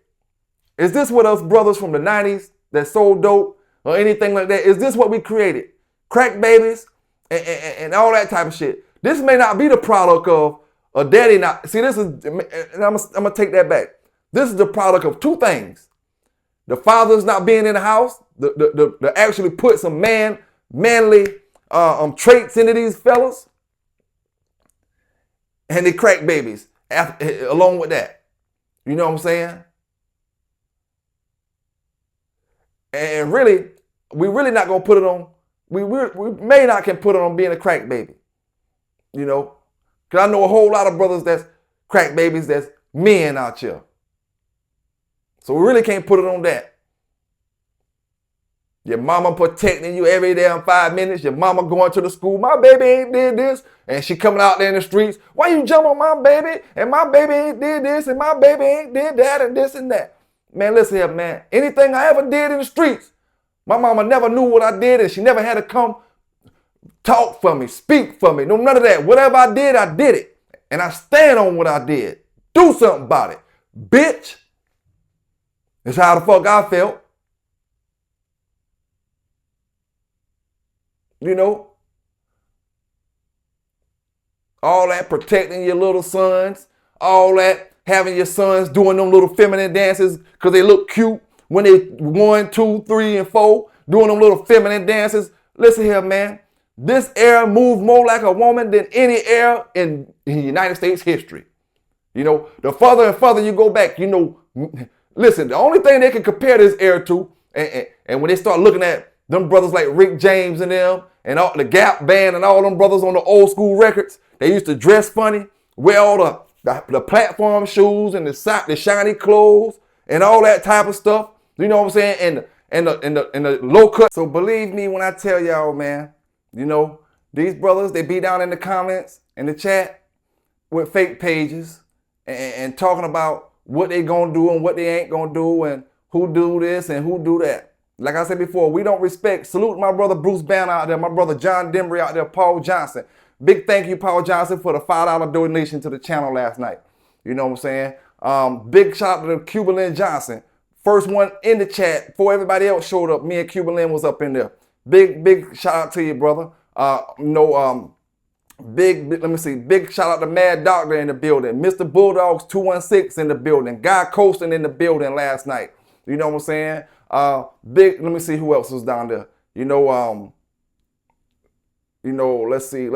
Is this what us brothers from the 90s that sold dope or anything like that, is this what we created? Crack babies and all that type of shit. This may not be the product of a daddy not. See, this is, and I'm going to take that back. This is the product of two things. The fathers not being in the house, the actually put some manly traits into these fellas, and they crack babies along with that. You know what I'm saying? And really, we really not gonna put it on. We may not can put it on being a crack baby. You know, because I know a whole lot of brothers that's crack babies that's men out here. So we really can't put it on that. Your mama protecting you every damn 5 minutes. Your mama going to the school. My baby ain't did this. And she coming out there in the streets. Why you jump on my baby? And my baby ain't did this. And my baby ain't did that and this and that. Man, listen here, man. Anything I ever did in the streets, my mama never knew what I did. And she never had to come talk for me, speak for me. No, none of that. Whatever I did it. And I stand on what I did. Do something about it. Bitch. That's how the fuck I felt. You know, all that protecting your little sons, all that having your sons doing them little feminine dances because they look cute when they 1, 2, 3, and 4, doing them little feminine dances. Listen here, man. This era moved more like a woman than any era in United States history. You know, the further and further you go back, you know, listen, the only thing they can compare this era to, and when they start looking at them brothers like Rick James and them, and all the Gap Band and all them brothers on the old school records, they used to dress funny, wear all the platform shoes and the shiny clothes and all that type of stuff. You know what I'm saying? And the low cut. So believe me when I tell y'all, man, you know, these brothers, they be down in the comments, in the chat, with fake pages and talking about what they gonna do and what they ain't gonna do and who do this and who do that. Like I said before, we don't respect. Salute my brother Bruce Banner out there, my brother John Dembry out there, Paul Johnson. Big thank you, Paul Johnson, for the $5 donation to the channel last night. You know what I'm saying? Big shout out to Cuba Lynn Johnson. First one in the chat before everybody else showed up. Me and Cuba Lynn was up in there. Big shout out to you, brother. Big shout out to Mad Doctor in the building. Mr. Bulldogs 216 in the building. Guy Coasting in the building last night. You know what I'm saying? Let me see who else was down there. Let's see.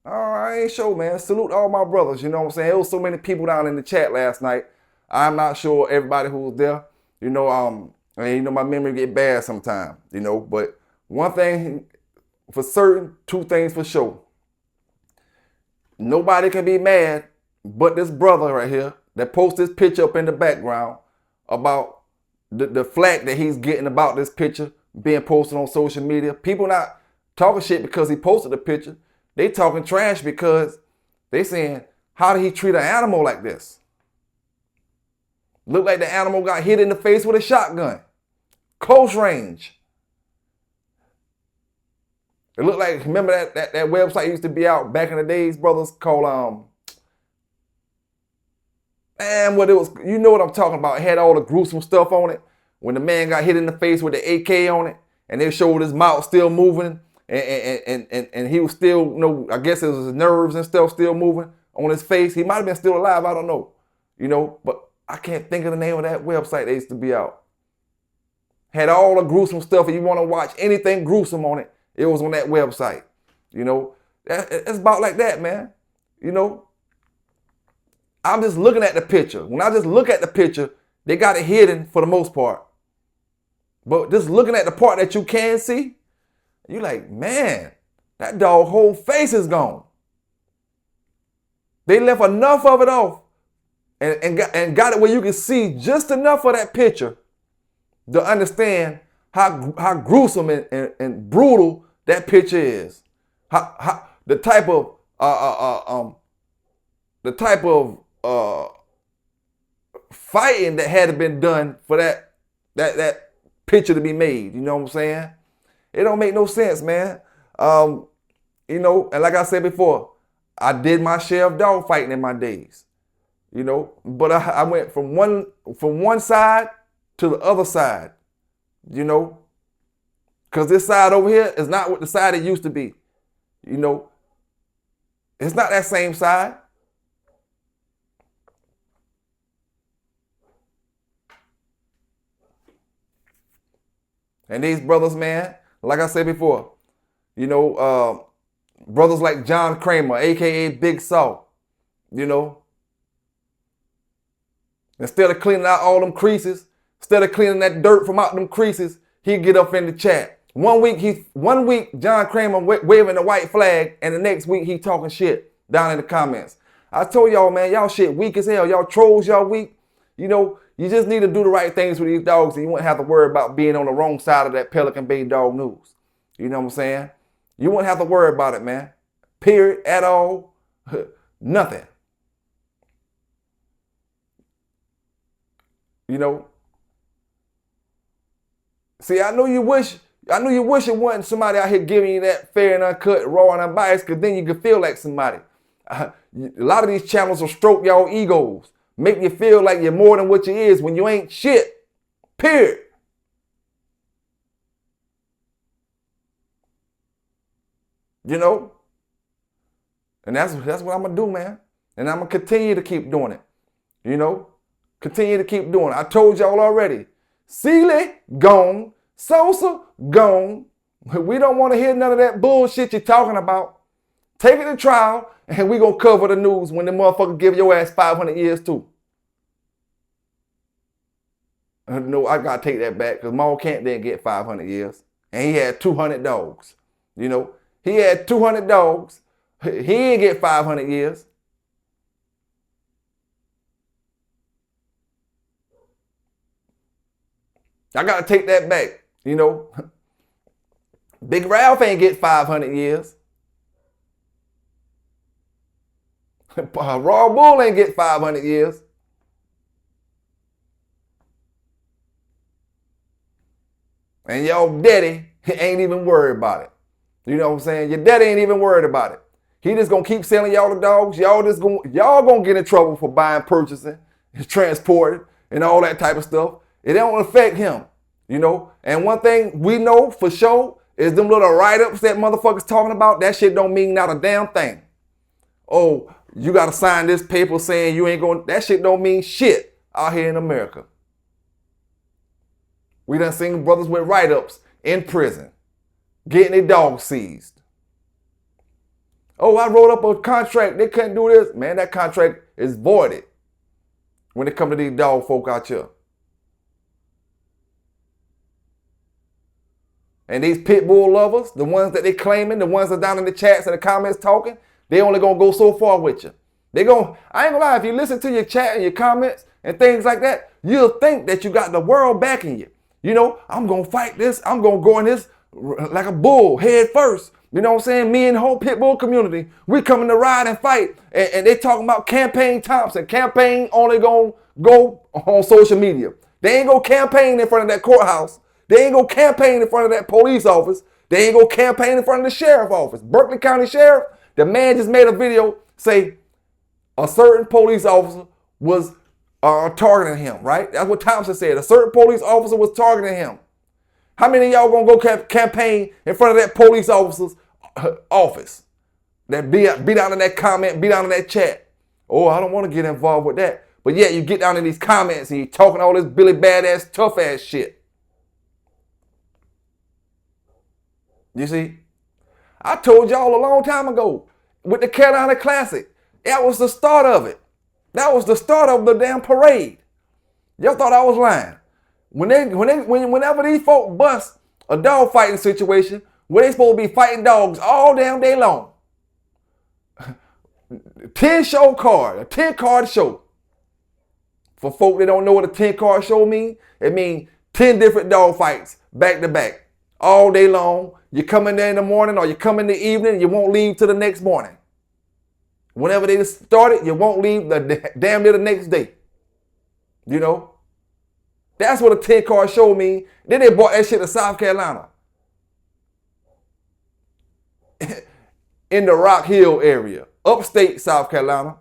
All right, sure, man. Salute all my brothers. You know what I'm saying? There was so many people down in the chat last night. I'm not sure everybody who was there. My memory get bad sometimes, you know, but one thing for certain, two things for sure. Nobody can be mad but this brother right here that posts this picture up in the background about the flack that he's getting about this picture being posted on social media. People not talking shit because he posted the picture. They talking trash because they saying, how did he treat an animal like this? Looked like the animal got hit in the face with a shotgun. Close range. It looked like, remember that website used to be out back in the days, brothers, called, you know what I'm talking about. It had all the gruesome stuff on it. When the man got hit in the face with the AK on it, and they showed his mouth still moving, and he was still, I guess it was his nerves and stuff still moving on his face. He might have been still alive, I don't know. But I can't think of the name of that website that used to be out. Had all the gruesome stuff. If you want to watch anything gruesome on it, it was on that website. It's about like that, man. I'm just looking at the picture. When I just look at the picture, they got it hidden for the most part. But just looking at the part that you can see, you're like, man, that dog whole face is gone. They left enough of it off and got it where you can see just enough of that picture to understand how gruesome and brutal that picture is. How the type of fighting that had been done for that picture to be made. You know what I'm saying? It don't make no sense, man. You know, and like I said before, I did my share of dog fighting in my days. You know, but I went from one side to the other side. You know, because this side over here is not what the side it used to be. You know, it's not that same side. And these brothers, man, like I said before, you know, brothers like John Kramer, aka Big Saw, you know, instead of cleaning out all them creases, instead of cleaning that dirt from out them creases, he'd get up in the chat. One week John Kramer waving the white flag, and the next week he talking shit down in the comments. I told y'all, man, y'all shit weak as hell. Y'all trolls, y'all weak. You know, you just need to do the right things with these dogs, and you won't have to worry about being on the wrong side of that Pelican Bay dog news. You know what I'm saying? You won't have to worry about it, man. Period, at all. Nothing. You know? See, I know you wish it wasn't somebody out here giving you that fair and uncut, raw and unbiased, because then you could feel like somebody. A lot of these channels will stroke y'all egos, make you feel like you're more than what you is when you ain't shit. Period. You know? And that's what I'm going to do, man. And I'm going to continue to keep doing it. You know? Continue to keep doing it. I told y'all already. Seeley, gone. Sosa, gone. We don't want to hear none of that bullshit you're talking about. Take it to trial, and we going to cover the news when the motherfucker give your ass 500 years too. No, I got to take that back, because Maul Kent didn't get 500 years. And he had 200 dogs. You know, he had 200 dogs. He didn't get 500 years. I got to take that back. You know, Big Ralph ain't get 500 years. Raw Bull ain't get 500 years. And y'all daddy ain't even worried about it. You know what I'm saying? Your daddy ain't even worried about it. He just gonna keep selling y'all the dogs. Y'all gonna get in trouble for buying, purchasing, transporting, and all that type of stuff. It don't affect him. You know, and one thing we know for sure is them little write-ups that motherfuckers talking about, that shit don't mean not a damn thing. Oh, you got to sign this paper saying you ain't going, that shit don't mean shit out here in America. We done seen brothers with write-ups in prison, getting their dogs seized. Oh, I wrote up a contract, they couldn't do this. Man, that contract is voided when it comes to these dog folk out here. And these pit bull lovers, the ones that they claiming, the ones that down in the chats and the comments talking, they only gonna go so far with you. I ain't gonna lie, if you listen to your chat and your comments and things like that, you'll think that you got the world backing you. You know, I'm gonna fight this, I'm gonna go in this like a bull, head first. You know what I'm saying? Me and the whole pit bull community, we coming to ride and fight. And they talking about campaign Thompson. Campaign only gonna go on social media. They ain't gonna campaign in front of that courthouse. They ain't gonna campaign in front of that police office. They ain't gonna campaign in front of the sheriff office. Berkeley County Sheriff, the man just made a video say a certain police officer was targeting him, right? That's what Thompson said. A certain police officer was targeting him. How many of y'all gonna go campaign in front of that police officer's office? That be down in that comment, be down in that chat. Oh, I don't want to get involved with that. But yet you get down in these comments and you talking all this Billy badass, tough ass shit. You see, I told y'all a long time ago with the Carolina Classic, that was the start of it. That was the start of the damn parade. Y'all thought I was lying. Whenever these folk bust a dog fighting situation where they supposed to be fighting dogs all damn day long, 10 show card, a 10 card show. For folk that don't know what a 10 card show means, it means 10 different dog fights back to back all day long. You come in there in the morning or you come in the evening, you won't leave till the next morning. Whenever they started, you won't leave damn near the next day. You know? That's what a 10 card show means. Then they brought that shit to South Carolina. in the Rock Hill area, upstate South Carolina.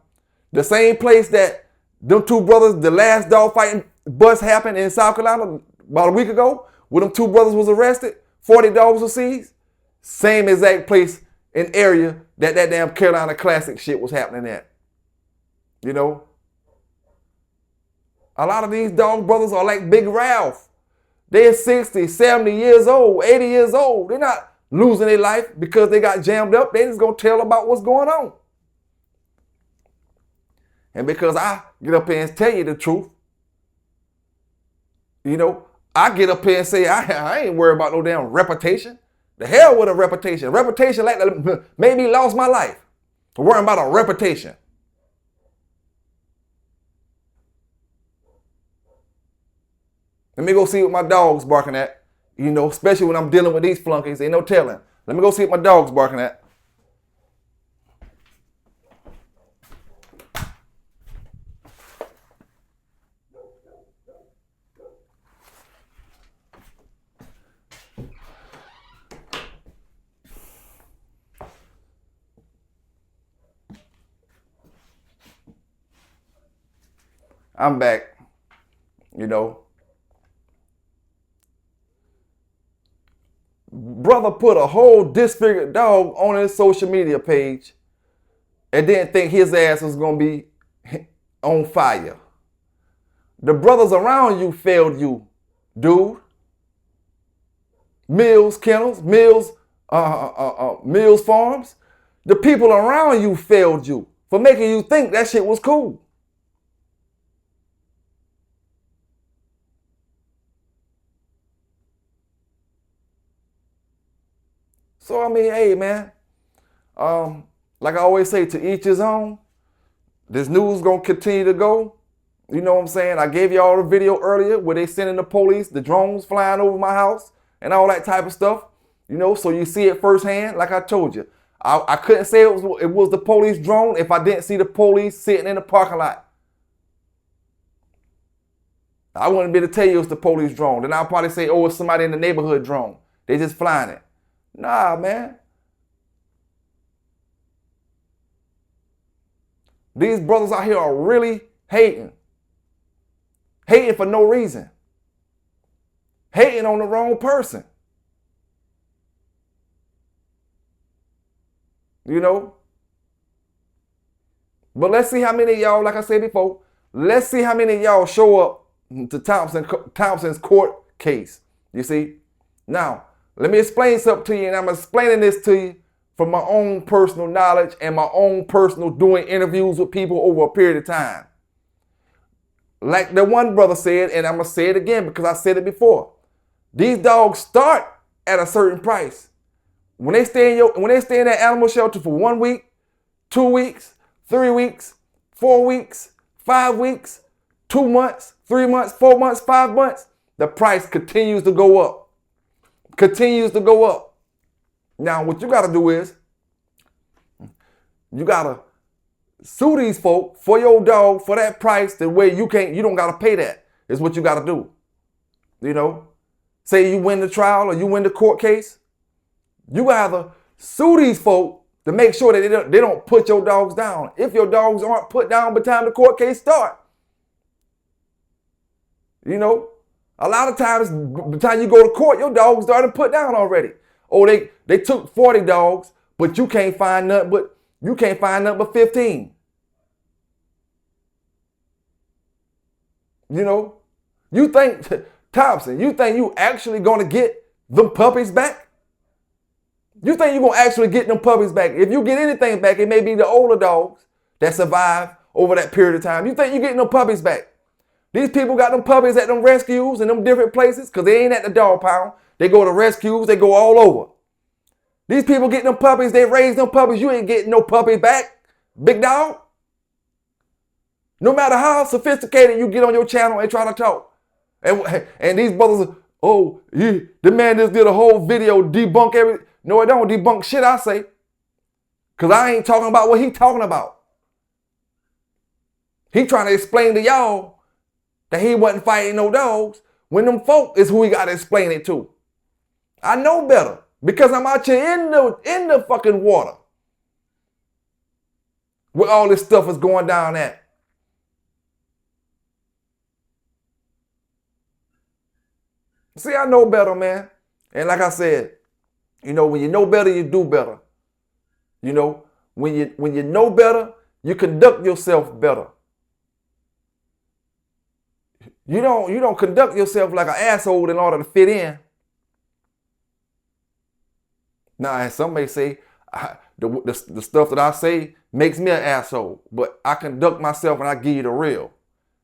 The same place that them two brothers, the last dog fighting bust happened in South Carolina about a week ago, where them two brothers was arrested, 40 dogs were seized. Same exact place and area that damn Carolina Classic shit was happening at. You know? A lot of these dog brothers are like Big Ralph. They're 60, 70 years old, 80 years old. They're not losing their life because they got jammed up. They just gonna tell about what's going on. And because I get up here and tell you the truth, you know, I get up here and say, I ain't worried about no damn reputation. The hell with a reputation. Reputation like that made me lost my life. I'm worrying about a reputation. Let me go see what my dog's barking at. You know, especially when I'm dealing with these flunkies. Ain't no telling. Let me go see what my dog's barking at. I'm back, you know. Brother put a whole disfigured dog on his social media page and didn't think his ass was going to be on fire. The brothers around you failed you, dude. Mills Kennels, Mills Farms. The people around you failed you for making you think that shit was cool. So, I mean, hey, man, like I always say, to each his own. This news going to continue to go. You know what I'm saying? I gave y'all a video earlier where they sending the police, the drones flying over my house and all that type of stuff. You know, so you see it firsthand, like I told you. I couldn't say it was the police drone if I didn't see the police sitting in the parking lot. I wouldn't be able to tell you it's the police drone. Then I'll probably say, oh, it's somebody in the neighborhood drone. They just flying it. Nah, man. These brothers out here are really hating. Hating for no reason. Hating on the wrong person. You know? But let's see how many of y'all, like I said before, let's see how many of y'all show up to Thompson's court case. You see? Now, let me explain something to you, and I'm explaining this to you from my own personal knowledge and my own personal doing interviews with people over a period of time. Like the one brother said, and I'm going to say it again because I said it before. These dogs start at a certain price. When they stay in that animal shelter for 1 week, 2 weeks, 3 weeks, 4 weeks, 5 weeks, 2 months, 3 months, 4 months, 5 months, the price continues to go up. Continues to go up. Now, what you got to do is, you got to sue these folk for your dog for that price the way you don't got to pay that. Is what you got to do. You know, say you win the trial or you win the court case, you got to sue these folk to make sure that they don't put your dogs down. If your dogs aren't put down by the time the court case starts. You know, a lot of times, by the time you go to court, your dogs started put down already. Oh, they took 40 dogs, but you can't find nothing but 15. You know, you think, Thompson, you think you actually gonna get them puppies back? You think you're gonna actually get them puppies back? If you get anything back, it may be the older dogs that survive over that period of time. You think you're getting them puppies back? These people got them puppies at them rescues and them different places because they ain't at the dog pound. They go to rescues. They go all over. These people get them puppies. They raise them puppies. You ain't getting no puppies back, big dog. No matter how sophisticated you get on your channel and try to talk. And these brothers, the man just did a whole video debunk everything. No, it don't debunk shit I say. Because I ain't talking about what he talking about. He trying to explain to y'all that he wasn't fighting no dogs when them folk is who he got to explain it to. I know better because I'm out here in the fucking water. where all this stuff is going down at. See, I know better, man. And like I said, when you know better, you do better. When you know better, you conduct yourself better. You don't conduct yourself like an asshole in order to fit in. Now, as some may say, the stuff that I say makes me an asshole, but I conduct myself and I give you the real.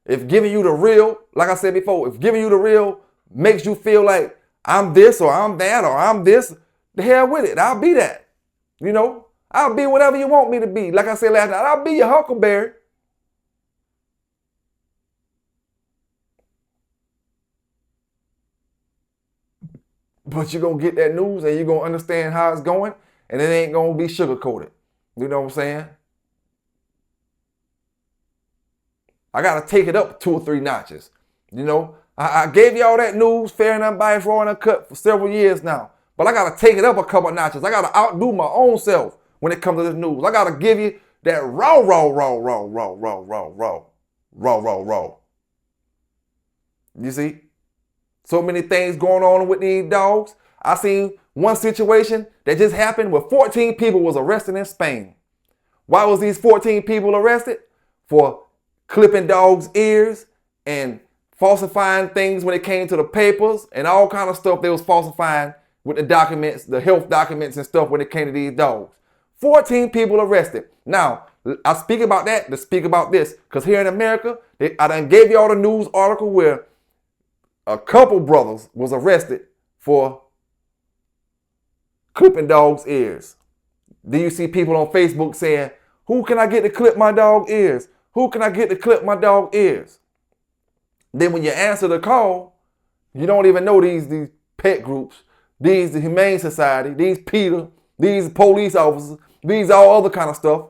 If giving you the real, like I said before, if giving you the real makes you feel like I'm this or I'm that or I'm this, the hell with it. I'll be that. I'll be whatever you want me to be. Like I said last night, I'll be your huckleberry. But you're going to get that news and you're going to understand how it's going, and it ain't going to be sugar-coated. You know what I'm saying? I got to take it up 2 or 3 notches. I gave y'all that news, fair and unbiased, raw and uncut, for several years now. But I got to take it up a couple of notches. I got to outdo my own self when it comes to this news. I got to give you that raw. You see? So many things going on with these dogs. I seen one situation that just happened where 14 people was arrested in Spain. Why was these 14 people arrested? For clipping dogs' ears and falsifying things when it came to the papers and all kind of stuff they was falsifying with the documents, the health documents and stuff when it came to these dogs. 14 people arrested. Now, I speak about that to speak about this, because here in America, I done gave you all the news article where a couple brothers was arrested for clipping dogs' ears. Then you see people on Facebook saying, who can I get to clip my dog's ears? Who can I get to clip my dog's ears? Then when you answer the call, you don't even know these pet groups, these the Humane Society, these PETA, these police officers, these all other kind of stuff.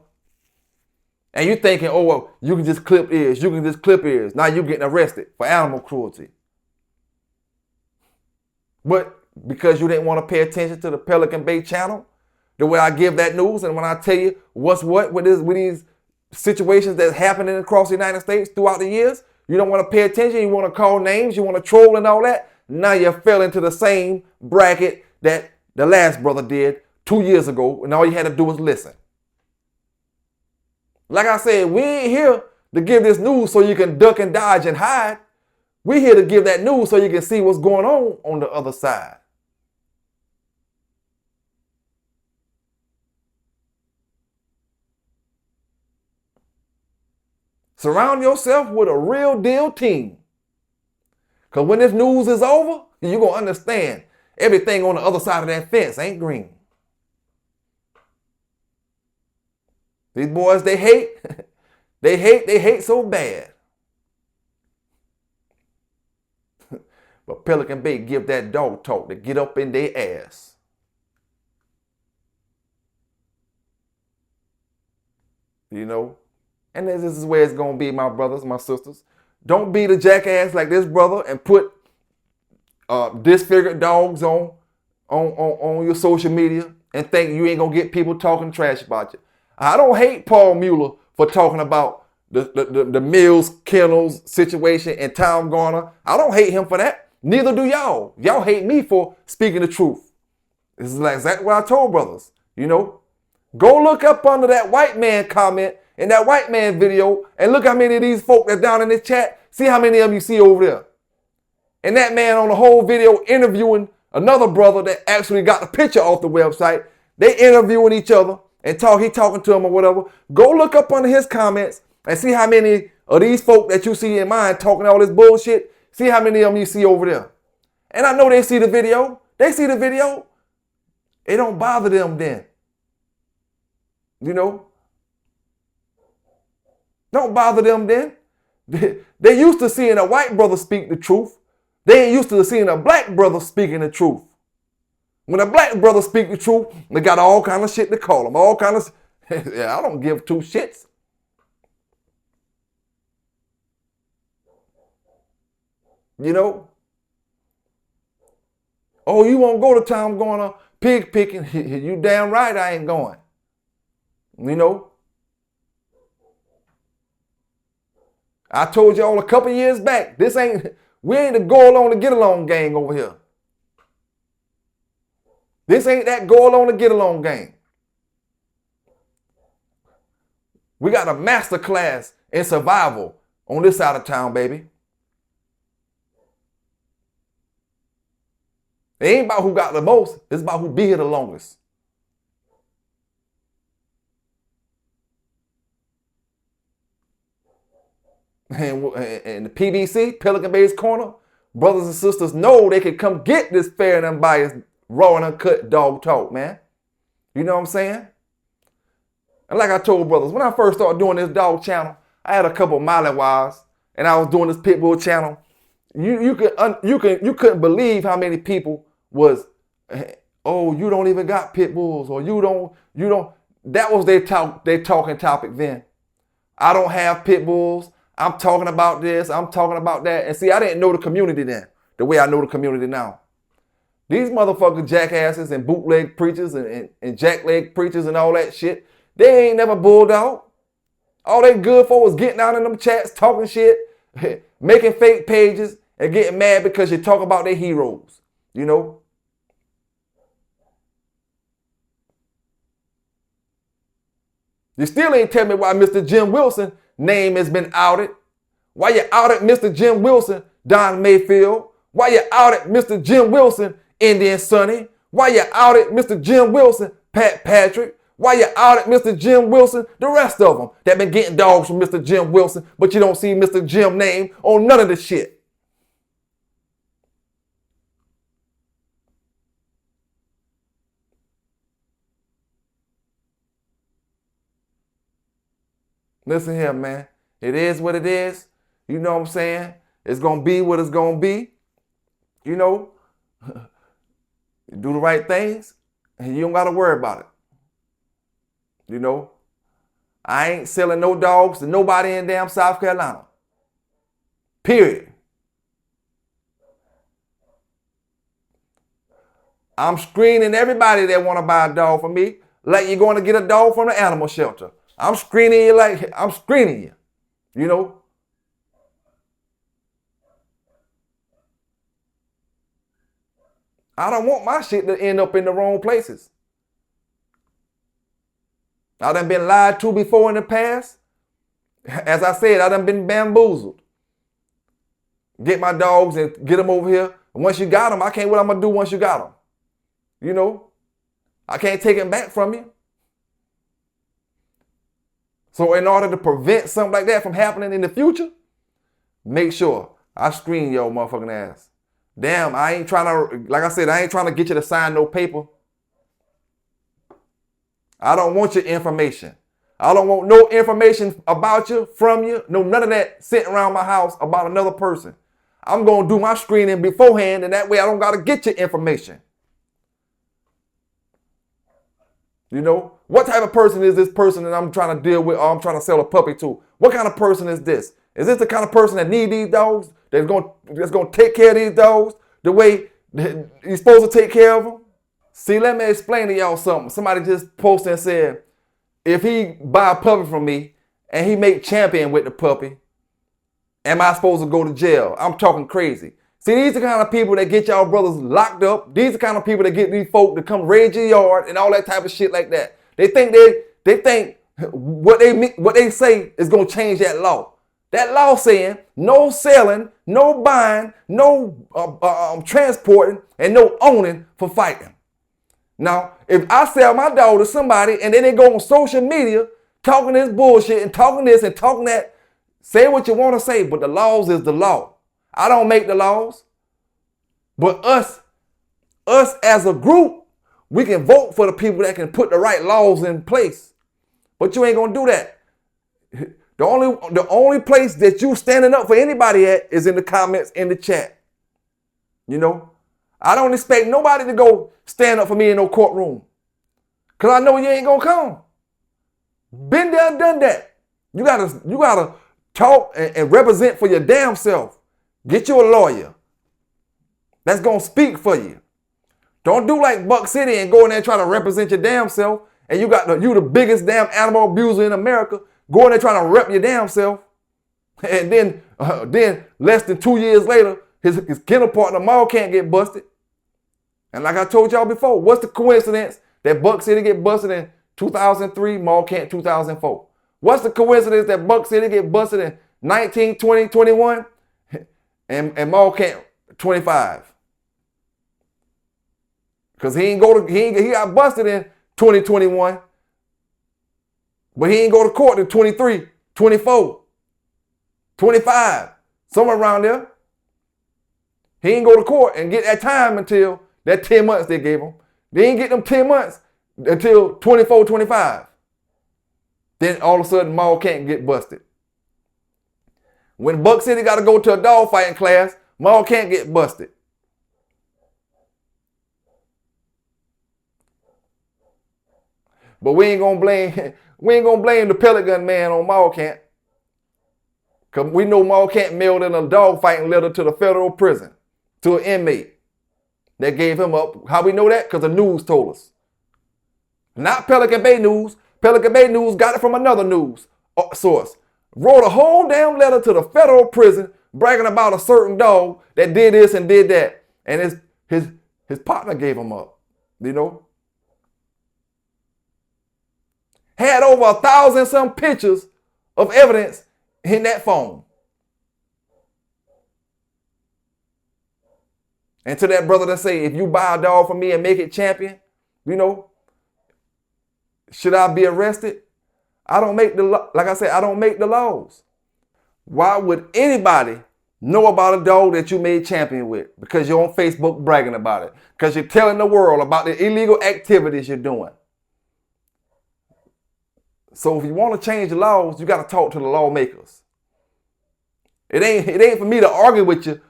And you're thinking, oh, well, you can just clip ears. You can just clip ears. Now you're getting arrested for animal cruelty. But because you didn't want to pay attention to the Pelican Bay channel, the way I give that news, and when I tell you what's what with these situations that's happening across the United States throughout the years, you don't want to pay attention, you want to call names, you want to troll and all that. Now you fell into the same bracket that the last brother did 2 years ago, and all you had to do was listen. Like I said, we ain't here to give this news so you can duck and dodge and hide. We're here to give that news so you can see what's going on the other side. Surround yourself with a real deal team. Because when this news is over, you're going to understand everything on the other side of that fence ain't green. These boys, they hate. They hate so bad. But Pelican Bay give that dog talk to get up in their ass. And this is where it's going to be, my brothers, my sisters. Don't be the jackass like this brother and put disfigured dogs on your social media and think you ain't going to get people talking trash about you. I don't hate Paul Mueller for talking about the Mills Kennels situation and Tom Garner. I don't hate him for that. Neither do y'all. Y'all hate me for speaking the truth. This is exactly what I told brothers. Go look up under that white man comment in that white man video and look how many of these folk that's down in this chat. See how many of them you see over there. And that man on the whole video interviewing another brother that actually got the picture off the website. They interviewing each other and he talking to him or whatever. Go look up under his comments and see how many of these folk that you see in mine talking all this bullshit. See how many of them you see over there. And I know they see the video. They see the video. It don't bother them then. Don't bother them then. They used to seeing a white brother speak the truth. They ain't used to seeing a black brother speaking the truth. When a black brother speak the truth, they got all kind of shit to call them. All kind of, yeah, I don't give 2 shits. Oh, you won't go to town going on pig picking? You damn right I ain't going. I told y'all a couple years back, we ain't the go along to get along gang over here. This ain't that go along to get along gang. We got a master class in survival on this side of town, baby. It ain't about who got the most. It's about who be here the longest. And the PBC, Pelican Bay's Corner, brothers and sisters know they can come get this fair and unbiased, raw and uncut dog talk, man. You know what I'm saying? And like I told brothers, when I first started doing this dog channel, I had a couple Malinois, and I was doing this pit bull channel. You couldn't believe how many people was, oh, you don't even got pit bulls, or you don't. That was their talking topic then. I don't have pit bulls. I'm talking about this. I'm talking about that. And see, I didn't know the community then the way I know the community now. These motherfucking jackasses and bootleg preachers and jackleg preachers and all that shit, they ain't never bulldog. All they good for was getting out in them chats, talking shit, making fake pages, and getting mad because you talk about their heroes, you know? You still ain't tell me why Mr. Jim Wilson name has been outed. Why you outed Mr. Jim Wilson, Don Mayfield? Why you outed Mr. Jim Wilson, Indian Sonny? Why you outed Mr. Jim Wilson, Pat Patrick? Why you outed Mr. Jim Wilson, the rest of them that been getting dogs from Mr. Jim Wilson, but you don't see Mr. Jim name on none of the shit? Listen here, man. It is what it is. You know what I'm saying? It's going to be what it's going to be. You know, you do the right things and you don't got to worry about it. You know, I ain't selling no dogs to nobody in damn South Carolina. Period. I'm screening everybody that want to buy a dog from me like you're going to get a dog from the animal shelter. I'm screening you like I'm screening you. You know? I don't want my shit to end up in the wrong places. I done been lied to before in the past. As I said, I done been bamboozled. Get my dogs and get them over here. And once you got them, I can't what I'm going to do once you got them. You know? I can't take them back from you. So in order to prevent something like that from happening in the future, make sure I screen your motherfucking ass. Damn, I ain't trying to, like I said, I ain't trying to get you to sign no paper. I don't want your information. I don't want no information about you, from you, no none of that sitting around my house about another person. I'm going to do my screening beforehand, and that way I don't got to get your information. You know, what type of person is this person that I'm trying to deal with or I'm trying to sell a puppy to? What kind of person is this? Is this the kind of person that need these dogs? That's going to take care of these dogs the way you're supposed to take care of them? See, let me explain to y'all something. Somebody just posted and said, if he buy a puppy from me and he make champion with the puppy, am I supposed to go to jail? I'm talking crazy. See, these are the kind of people that get y'all brothers locked up. These are the kind of people that get these folk to come raid your yard and all that type of shit like that. They think what they say is gonna change that law. That law saying no selling, no buying, no transporting, and no owning for fighting. Now, if I sell my dog to somebody and then they go on social media talking this bullshit and talking this and talking that, say what you want to say, but the laws is the law. I don't make the laws, but us as a group, we can vote for the people that can put the right laws in place. But you ain't gonna do that. The only place that you standing up for anybody at is in the comments, in the chat. You know, I don't expect nobody to go stand up for me in no courtroom, cause I know you ain't gonna come. Been there and done that. You gotta talk and represent for your damn self. Get you a lawyer that's going to speak for you. Don't do like Buck City and go in there and try to represent your damn self. And you the biggest damn animal abuser in America. Go in there trying to rep your damn self. And then less than 2 years later, his kennel partner Maul can't get busted. And like I told y'all before, what's the coincidence that Buck City get busted in 2003, Maul can't 2004? What's the coincidence that Buck City get busted in 19, 20, 21, and Maul can't 25? Because he got busted in 2021, but he ain't go to court in 23, 24, 25, somewhere around there. He ain't go to court and get that time until that 10 months they gave him. They ain't get them 10 months until 24, 25. Then all of a sudden, Maul can't get busted. When Buck City got to go to a dog fighting class, Maul can't get busted. But we ain't gonna blame the Pelican man on Maul can't. Cause we know Maul can't mailed in a dog fighting letter to the federal prison to an inmate that gave him up. How we know that? Because the news told us. Not Pelican Bay News. Pelican Bay News got it from another news source. Wrote a whole damn letter to the federal prison bragging about a certain dog that did this and did that. And his partner gave him up. You know? Had over 1,000 some pictures of evidence in that phone. And to that brother that say, if you buy a dog from me and make it champion, you know, should I be arrested? I don't make like I said, I don't make the laws. Why would anybody know about a dog that you made champion with? Because you're on Facebook bragging about it. Because you're telling the world about the illegal activities you're doing. So if you want to change the laws, you got to talk to the lawmakers. It ain't for me to argue with you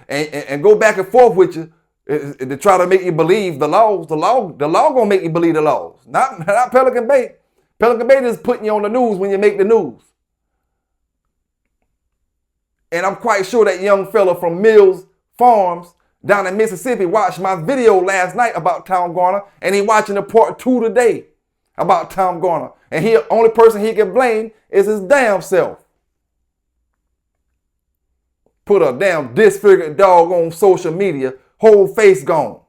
and go back and forth with you to try to make you believe the laws. The law gonna make you believe the laws. Not Pelican Bay. Pelican Bay is putting you on the news when you make the news. And I'm quite sure that young fella from Mills Farms down in Mississippi watched my video last night about Tom Garner, and he watching the part 2 today about Tom Garner. And the only person he can blame is his damn self. Put a damn disfigured dog on social media, whole face gone.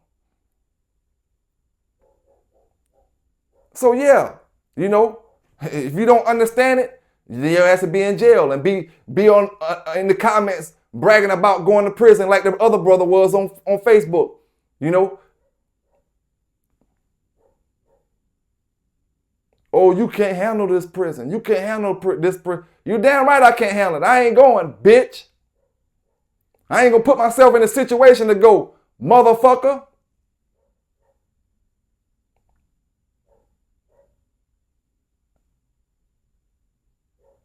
So yeah, you know, if you don't understand it, your ass to be in jail and be on in the comments bragging about going to prison like the other brother was on Facebook. You know, oh, you can't handle this prison. You can't handle this prison. You damn right I can't handle it. I ain't going, bitch. I ain't gonna put myself in a situation to go, motherfucker.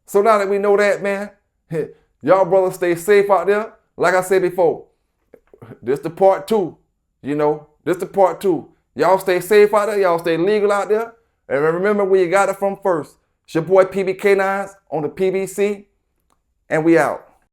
So now that we know that, man, y'all brothers stay safe out there. Like I said before, this the part 2. You know, this the part 2. Y'all stay safe out there. Y'all stay legal out there. And remember where you got it from first. It's your boy PB K9s on the PBC. And we out.